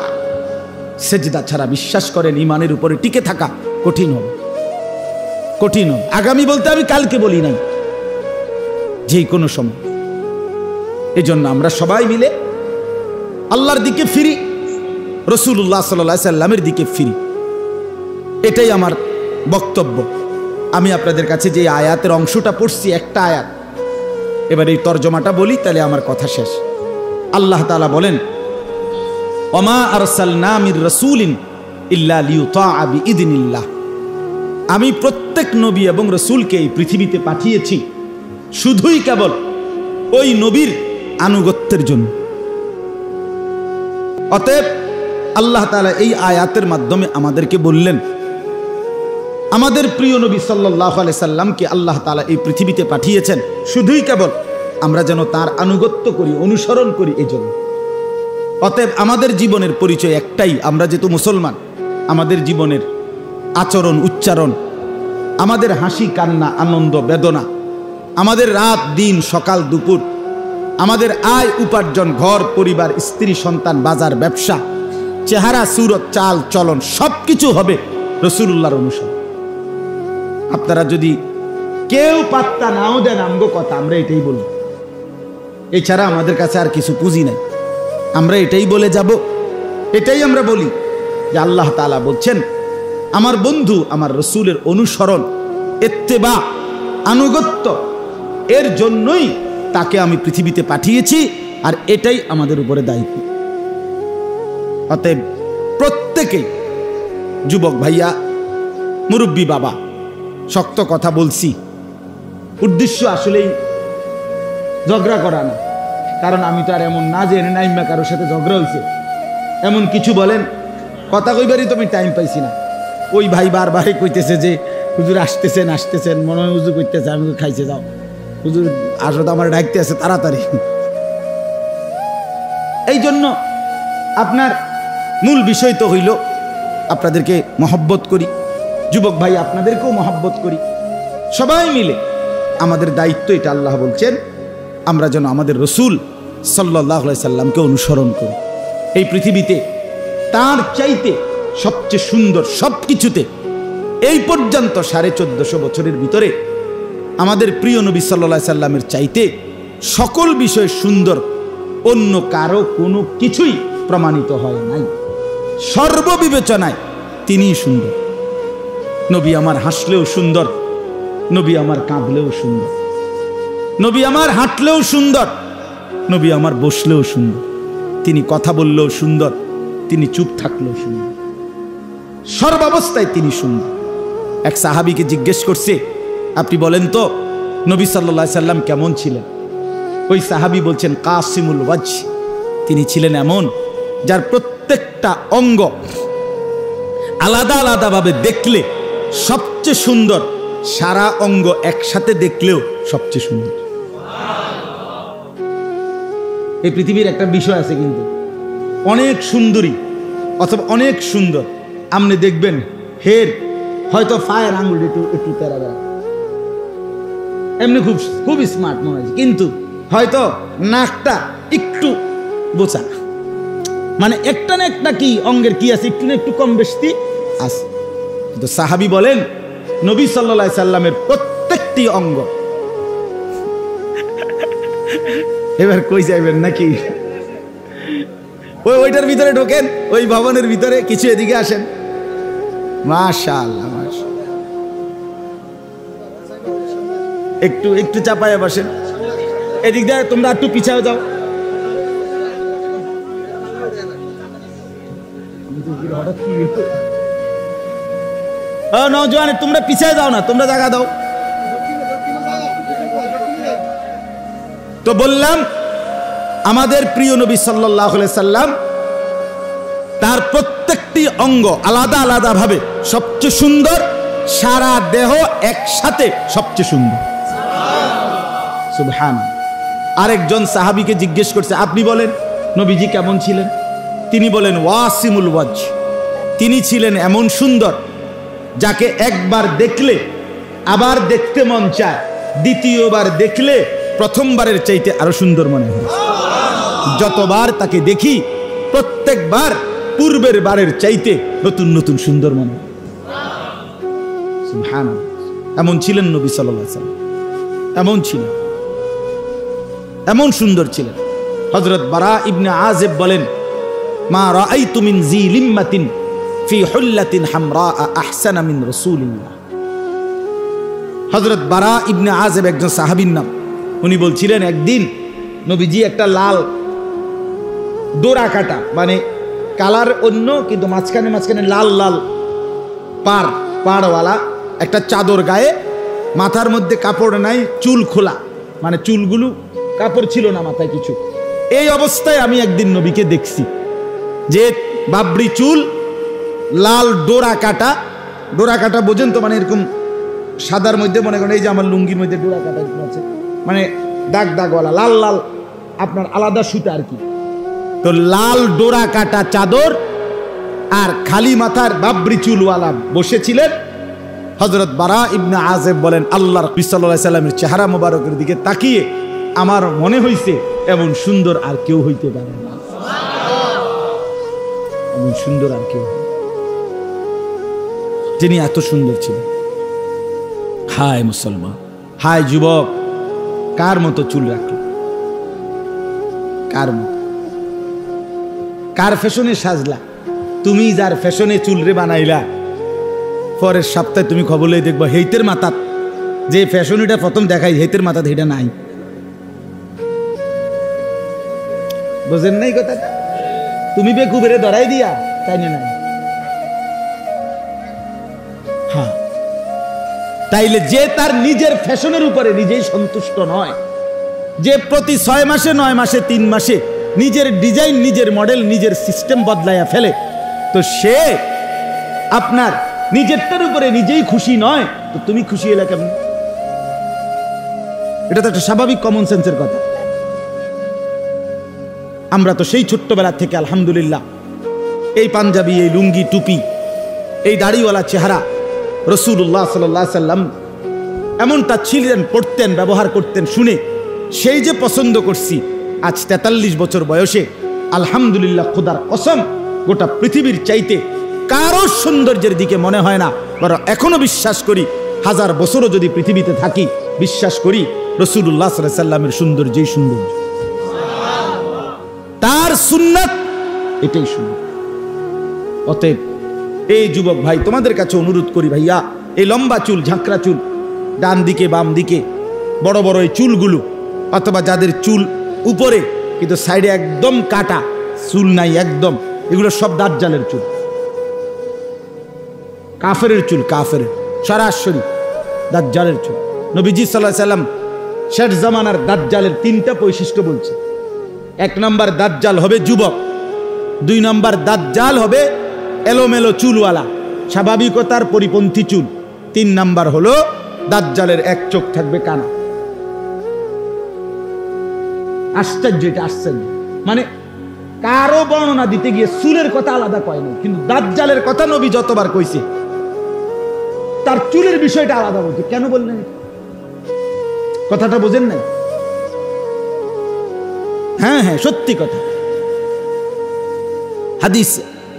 সেজদা ছাড়া, বিশ্বাস করেন ইমানের উপরে টিকে থাকা কঠিন হবে, কঠিন হবে। আগামী বলতে আমি কালকে বলি নাই, যে কোনো সময়। এজন্য আমরা সবাই মিলে আল্লাহর দিকে ফিরি, রাসূলুল্লাহ সাল্লাল্লাহু আলাইহি সাল্লামের দিকে ফিরি, এটাই আমার বক্তব্য। আমি আপনাদের কাছে যে আয়াতের অংশটা পড়ছি, একটা আয়াত, এবার এই তর্জমাটা বলি, তাহলে আমার কথা শেষ। আল্লাহ তাআলা বলেন, ওমা আরসালনা মির রাসূলিন ইল্লা লিইউতাআ বিইذনিল্লাহ, আমি প্রত্যেক নবী এবং রাসূলকে এই পৃথিবীতে পাঠিয়েছি শুধুই কেবল ওই নবীর আনুগত্যের জন্য। অতএব আল্লাহ তাআলা এই আয়াতের মাধ্যমে আমাদেরকে বললেন, আমাদের প্রিয় নবী সাল্লাল্লাহু আলাইহি সাল্লামকে আল্লাহ তাআলা এই পৃথিবীতে পাঠিয়েছেন শুধুই কেবল আমরা যেন তার আনুগত্য করি, অনুসরণ করি এই জন্য। অতএব আমাদের জীবনের পরিচয় একটাই, আমরা যেহেতু মুসলমান, আমাদের জীবনের আচরণ, উচ্চারণ, আমাদের হাসি কান্না, আনন্দ বেদনা, আমাদের রাত দিন, সকাল দুপুর, আমাদের আয় উপার্জন, ঘর পরিবার, স্ত্রী সন্তান, বাজার ব্যবসা, চেহারা সুরত, চাল চলন সবকিছু হবে রাসূলুল্লাহর অনুসরণ। আপনারা যদি কেউ পাত্তা নাও দেন আমগো কথা, আমরা এটাই বলি, এছাড়া আমাদের কাছে আর কিছু পুঁজি নাই। আমরা এটাই বলে যাব, এটাই আমরা বলি যে আল্লাহ তাআলা বলছেন আমার বন্ধু আমার রাসূলের অনুসরণ, ইত্তেবা, আনুগত্য, এর জন্যই তাকে আমি পৃথিবীতে পাঠিয়েছি, আর এটাই আমাদের উপরে দায়িত্ব। অতএব প্রত্যেকেই, যুবক ভাইয়া, মুরব্বী বাবা, শক্ত কথা বলছি, উদ্দেশ্য আসলেই ঝগড়া করা না, কারণ আমি তো আর এমন না যে নাইমা কারোর সাথে ঝগড়া হয়েছে এমন কিছু বলেন কথা কইবারই তো আমি টাইম পাইছি না। ওই ভাই বারবারই কইতেছে যে হুজুর আসতেছেন আসতেছেন, মনে হয় হুজুর কইতেছে আমি খাইছে যাও, হুজুর আসো তো আমার ডাকতে আছে তাড়াতাড়ি। এই জন্য আপনার মূল বিষয় তো হইল আপনাদেরকে মহব্বত করি, যুবক ভাই আপনাদেরকেও মহব্বত করি, সবাই মিলে আমাদের দায়িত্ব এটা। আল্লাহ বলছেন আমরা যেন আমাদের রাসূল সাল্লাল্লাহু আলাইহি সাল্লামকে অনুসরণ করি। এই পৃথিবীতে তার চাইতে সবচেয়ে সুন্দর সব কিছুতে এই পর্যন্ত 1450 বছরের ভিতরে আমাদের প্রিয় নবী সাল্লাল্লাহু আলাইহি সাল্লামের চাইতে সকল বিষয়ে সুন্দর অন্য কারো কোনো কিছুই প্রমাণিত হয় নাই। সর্ববিবেচনায় তিনিই সুন্দর। নবী আমার হাসলেও সুন্দর, নবী আমার কাঁদলেও সুন্দর, নবী আমার হাঁটলেও সুন্দর, নবী আমার বসলেও সুন্দর, তিনি কথা বললেও সুন্দর, তিনি চুপ থাকলেও সুন্দর, সর্বাবস্থায় তিনি সুন্দর। এক সাহাবীকে জিজ্ঞেস করছে, আপনি বলেন তো নবী সাল্লাল্লাহু আলাইহি সাল্লাম কেমন ছিলেন? ওই সাহাবী বলছেন কাসিমুল ওয়াজহ, তিনি ছিলেন এমন যার প্রত্যেকটা অঙ্গ আলাদা আলাদাভাবে দেখলে সবচেয়ে সুন্দর, সারা অঙ্গ একসাথে দেখলেও সবচেয়ে সুন্দর। এই পৃথিবীর একটা বিষয় আছে কিন্তু, অনেক সুন্দরী অথবা অনেক সুন্দর আপনি দেখবেন হের হয়তো ফায়ার আঙুল একটু তেরা বেড়া, এমনি খুব খুব স্মার্ট মনে হয়, কিন্তু হয়তো নাকটা একটু বোচা, মানে একটা না একটা কি অঙ্গের কি আছে একটু না একটু কম বেশি আছে। কিন্তু সাহাবী বলেন নবী সাল্লাল্লাহু আলাইহি সাল্লামের প্রত্যেকটি অঙ্গ। এবার কই যাইবেন নাকি? ওইটার ভিতরে ঢোকেন, ওই ভবনের ভিতরে, কিছু এদিকে আসেন। মাশাআল্লাহ, মাশাআল্লাহ, একটু একটু চাপায় বসেন, এদিক দিয়ে তোমরা একটু পিছাও যাও। নওজোয়ান তোমরা পিছায় যাও না, তোমরা জায়গা দাও। তো বললাম আমাদের প্রিয় নবী সাল্লাল্লাহু আলাইহি সাল্লাম তার প্রত্যেকটি অঙ্গ আলাদা আলাদা ভাবে সবচেয়ে সুন্দর, সারা দেহ একসাথে সবচেয়ে সুন্দর। সুবহানাল্লাহ। আরেকজন সাহাবীকে জিজ্ঞেস করছে, আপনি বলেন নবীজি কেমন ছিলেন? তিনি বলেন ওয়াসিমুল ওয়াজহ, তিনি ছিলেন এমন সুন্দর যাকে একবার দেখলে আবার দেখতে মন চায়, দ্বিতীয়বার দেখলে প্রথমবারের চাইতে আরো সুন্দর মনে হয়। যতবার তাকে দেখি প্রত্যেকবার পূর্বের বারের চাইতে নতুন নতুন সুন্দর মনে হয়। সুবহানাল্লাহ। এমন ছিলেন নবী সাল্লাল্লাহু আলাইহি ওয়াসাল্লাম, এমন ছিলেন, এমন সুন্দর ছিলেন। হযরত বারা ইবনে আযিব বলেন, মা রাআইতু মিন জি লিম্মাতিন ফি হুল্লাতিন হামরা আহসানা মিন রাসূলিল্লাহ। হযরত বারা ইবনে আযিব একজন সাহাবীর নাম। উনি বলছিলেন একদিন নবীজি একটা লাল ডোরা কাটা, মানে কালার অন্য কিন্তু মাঝখানে মাঝখানে লাল লাল পাড়ওয়ালা একটা চাদর গায়ে, মাথার মধ্যে কাপড় নাই, চুল খোলা, মানে চুলগুলো কাপড় ছিল না মাথায় কিছু। এই অবস্থায় আমি একদিন নবীকে দেখছি যে বাবরি চুল, লাল ডোরা কাটা বোঝেন তো, মানে এরকম সাদার মধ্যে মনে করেন এই যে আমার লুঙ্গির মধ্যে ডোরা কাটা আছে, মানে দাগ দাগওয়ালা লাল লাল আপনার আলাদা সুতা আর কি। তো লাল ডোরা কাটা চাদর আর খালি মাথার বাবরি চুলওয়ালা বসেছিলেন। হযরত বারা ইবনে আযিব বলেন, আল্লাহর রাসূল সাল্লাল্লাহু আলাইহি সাল্লামের চেহারা মোবারকের দিকে তাকিয়ে আমার মনে হইছে এমন সুন্দর আর কেউ হইতে পারে না, এমন সুন্দর আর কেউ, তিনি এত সুন্দর ছিলেন। হায় মুসলমান, হায় যুবক, কার মতো চুল রাখলো, কার মতো, কার ফ্যাশনে সাজলা? তুমি যার ফ্যাশনে চুল রে বানাইলা, পরের সপ্তাহে তুমি খবর লই দেখবা হেইতের মাথাত যে ফ্যাশনটা প্রথম দেখাই, হেইতের মাথাত হেটা নাই। বুঝেন নাই কথাটা? তুমি বেকুবেরে ধরাই দিয়া তাই না? নাই। হ্যাঁ, তাইলে যে তার নিজের ফ্যাশনের উপরে নিজেই সন্তুষ্ট নয়, যে প্রতি 6 মাসে 9 মাসে 3 মাসে নিজের ডিজাইন, নিজের মডেল, নিজের সিস্টেম বদলাইয়া ফেলে, তো সে আপনার নিজেরটার উপরে নিজেই খুশি নয়, তো তুমি খুশি হলে কেমন? এটা তো একটা স্বাভাবিক কমন সেন্সের কথা। আমরা তো সেই ছোট্টবেলা থেকে আলহামদুলিল্লাহ এই পাঞ্জাবি, এই লুঙ্গি, টুপি, এই দাড়িওয়ালা চেহারা রাসূলুল্লাহ সাল্লাল্লাহু আলাইহি সাল্লাম এমনটা ছিলেন, পড়তেন, ব্যবহার করতেন, শুনে সেই যে পছন্দ করছি। আজ 43 বছর বয়সে আলহামদুলিল্লাহ, খোদার কসম, গোটা পৃথিবীর চাইতে কারো সৌন্দর্যের দিকে মনে হয় না, বরং এখনো বিশ্বাস করি 1000 বছরও যদি পৃথিবীতে থাকি, বিশ্বাস করি রাসূলুল্লাহ সাল্লাল্লাহু আলাইহি সাল্লামের সৌন্দর্যই সৌন্দর্য, তার সুন্নাত এটাই সুন্নাত। অতএব এই যুবক ভাই, তোমাদের কাছে অনুরোধ করি ভাইয়া, এই লম্বা চুল, ঝাঁকড়া চুল, ডান দিকে বাম দিকে বড় বড় এই চুলগুলো, অথবা যাদের চুল উপরে কিন্তু সাইডে একদম কাটা, চুল নাই একদম, এগুলো সব দাজ্জালের চুল, কাফেরের চুল, কাফেরের সরাসরি দাজ্জালের চুল। নবীজি সাল্লাল্লাহু আলাইহি সাল্লাম শেষ জামানার দাজ্জালের 3টা বৈশিষ্ট্য বলছে। 1 নম্বর দাজ্জাল হবে যুবক, 2 নম্বর দাজ্জাল হবে এলোমেলো চুলওয়ালা, স্বাভাবিকতার পরিপন্থী চুল, 3 নম্বর হলো দাজ্জালের এক চোখ থাকবে কানা। আশ্চর্য, এটা আশ্চর্য। মানে কারো বর্ণনা দিতে গিয়ে চুলের কথা আলাদা কয় না, কিন্তু দাজ্জালের কথা নবী যতবার কইছে তার চুলের বিষয়টা আলাদা বলছে। কেন বললেন? কথাটা বোঝেন নাই? হ্যাঁ হ্যাঁ, সত্যি কথা, হাদিস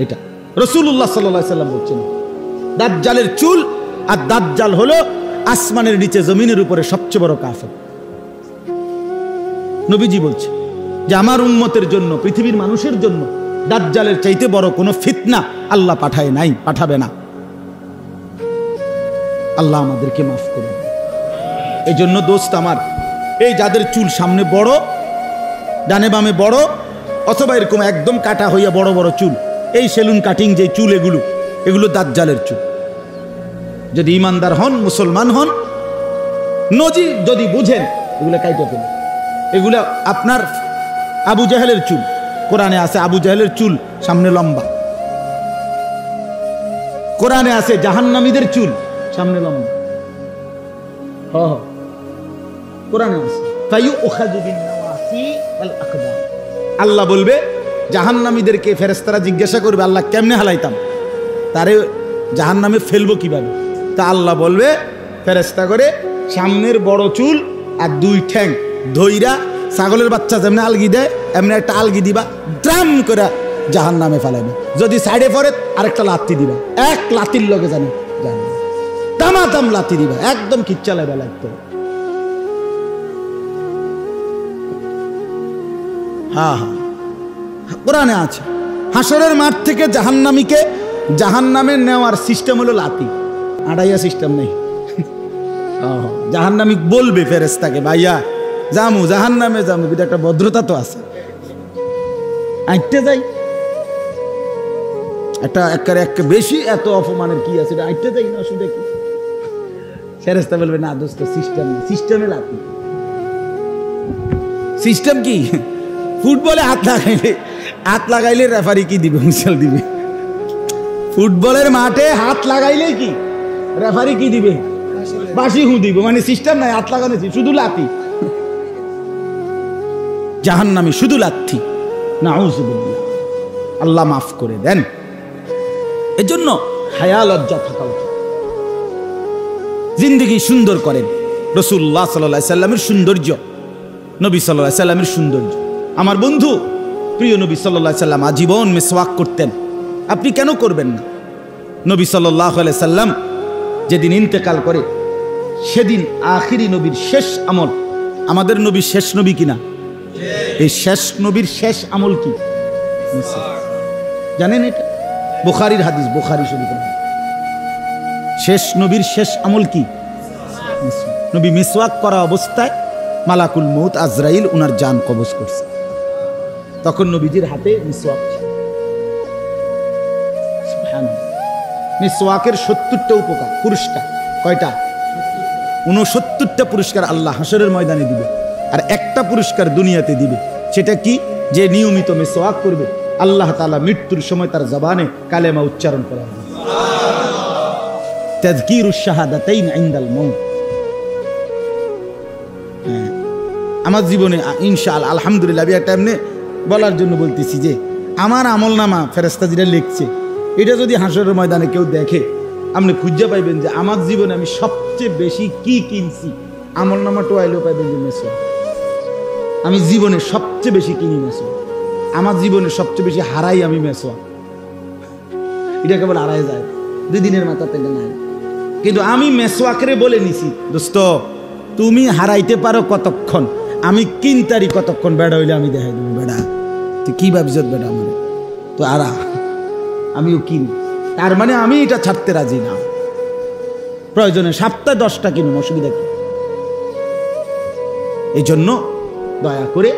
এটা। রাসূলুল্লাহ সাল্লাল্লাহু আলাইহি সাল্লাম বলছেন দাজ্জালের চুল, আর দাজ্জাল হলো আসমানের নিচে জমিনের উপরে সবচেয়ে বড় কাফের। নবীজি বলছে যে আমার উম্মতের জন্য, পৃথিবীর মানুষের জন্য দাজ্জালের চাইতে বড় কোনো ফিতনা আল্লাহ পাঠায় নাই, পাঠাবে না। আল্লাহ আমাদেরকে মাফ করুন। এই জন্য দোস্ত আমার, এই যাদের চুল সামনে বড়, ডানে বামে বড়, অথবা এরকম একদম কাটা হইয়া বড় বড় চুল, এই সেলুন কাটিং যে চুল, এগুলো দাজ্জালের চুল। যদি ইমানদার হন, মুসলমান হন, নজি যদি বুঝেন, এগুলো কাইটে ফেলেন। এগুলো আপনার আবু জাহেলের চুল, কোরআনে আছে আবু জাহেলের চুল সামনে লম্বা, কোরআনে আছে জাহান্নামীদের চুল সামনে লম্বা, কোরআনে আছে। আল্লাহ বলবে জাহান্নামীদেরকে ফেরেশতারা জিজ্ঞাসা করবে, আল্লাহ কেমনে হালাইতাম, তারে জাহান্নামে ফেলবো কিভাবে? তা আল্লাহ বলবে ফেরেশতা করে সামনের বড় চুল আর 2 ঠ্যাং ধইরা, ছাগলের বাচ্চা যেমন আলগি দেয় এমনি একটা আলগি দিবা, ড্রাম করে জাহান্নামে ফেলাবে। যদি সাইডে পড়ে আরেকটা লাথি দিবা, এক লাথির লগে জানে দামাদাম লাথি দিবা, একদম কিচ্ছা লাগবে লাগতো। হ্যাঁ হ্যাঁ, কোরআনে আছে হাসরের মাঠ থেকে জাহান্নামীকে জাহান্নামে নেওয়ার সিস্টেম হলো লাথি, আড়াইয়া সিস্টেম নেই। জাহান্নামী বলবে ফেরেশতাকে, ভাইয়া জামু জাহান্নামে জামু, কিন্তু একটা ভদ্রতা তো আছে। আইটতে যাই, একটা বেশি এত অপমানের কি আছে, আইটতে যাই না, অসুবিধা কি? ফেরেশতা বলবে না দোস্ত, সিস্টেমে লাভ। সিস্টেম কি? ফুটবলে হাত লাগাইলে রেফারি কি দিবে? হুইসেল দিবে। ফুটবলের মাঠে হাত লাগাইলে কি রেফারি কি দিবে? বাঁশি হু দিব। মানে সিস্টেম নাই, হাত লাগানো শুধু লাথি, জাহান্নামী শুধু লাথি। নাউযুবিল্লাহ, আল্লাহ মাফ করে দেন। এজন্য হায়া লজ্জা থাকা উচিত। জিন্দেগি সুন্দর করেন। রাসূলুল্লাহ সাল্লাল্লাহু আলাইহি সাল্লামের সৌন্দর্য, নবী সাল্লাল্লাহু আলাইহি সাল্লামের সৌন্দর্য। আমার বন্ধু প্রিয় নবী সাল্লাল্লাহু আলাইহি সাল্লাম আজীবন মিসওয়াক করতেন। আপনি কেন করবেন না? নবী সাল্লাল্লাহু আলাইহি সাল্লাম যেদিন ইন্তেকাল করে, সেদিন আখিরি নবীর শেষ আমল, আমাদের নবী শেষ নবী কিনা? এই শেষ নবীর শেষ আমল কি জানেন? এটা বুখারীর হাদিস, বুখারী শরীফের হাদিস। শেষ নবীর শেষ আমল কি? নবী মিসওয়াক করা অবস্থায় মালাকুল মউত আজরাইল উনার জান কবজ করছে। তখন নবীজির হাতে মিসওয়াক ছিল। সুবহানাল্লাহ। মিসওয়াকের 70টা উপকার, পুরস্কার কয়টা? 69টা পুরস্কার আল্লাহ হাসরের ময়দানে দিবে, আর একটা পুরস্কার দুনিয়াতে দিবে। সেটা কি? যে নিয়মিত মিসওয়াক করবে, আল্লাহ তাআলা মৃত্যুর সময় তার জবানে কালেমা উচ্চারণ করা হবে। তাযকিরুশ শাহাদাতাইন ইনদাল মউত। আমার জীবনে ইনশাআল্লাহ আলহামদুলিল্লাহ, আমি একটা এমনি বলার জন্য বলতেছি যে আমার আমল নামা ফেরেশতা যেটা লিখছে, এটা যদি হাসরের ময়দানে কেউ দেখে, আপনি খুঁজে পাইবেন যে আমার জীবনে আমি সবচেয়ে বেশি কি কিনছি। আমল নামা টোয়াইলেও পাইবেন যে মিসওয়াক। আমি জীবনে সবচেয়ে বেশি কিনি মিসওয়াক, আমার জীবনে সবচেয়ে বেশি হারাই আমি মিসওয়াক। এটা কেবল হারাই যায়, 2 দিনের মাথা থেকে নাই। কিন্তু আমি মিসওয়াকরে বলে নিছি, দোস্ত তুমি হারাইতে পারো কতক্ষণ, আমি কিনতারি কতক্ষণ। বেড়া হইলে আমি দেখাই দেবো। বেড়া তুই কি ভাবছ? বেড়া আমার তো আরা, আমিও কিনি। তার মানে আমি এটা ছাড়তে রাজি না। প্রয়োজনে সপ্তাহে 10টা কিনুন, অসুবিধা কি? এই জন্য দয়া করে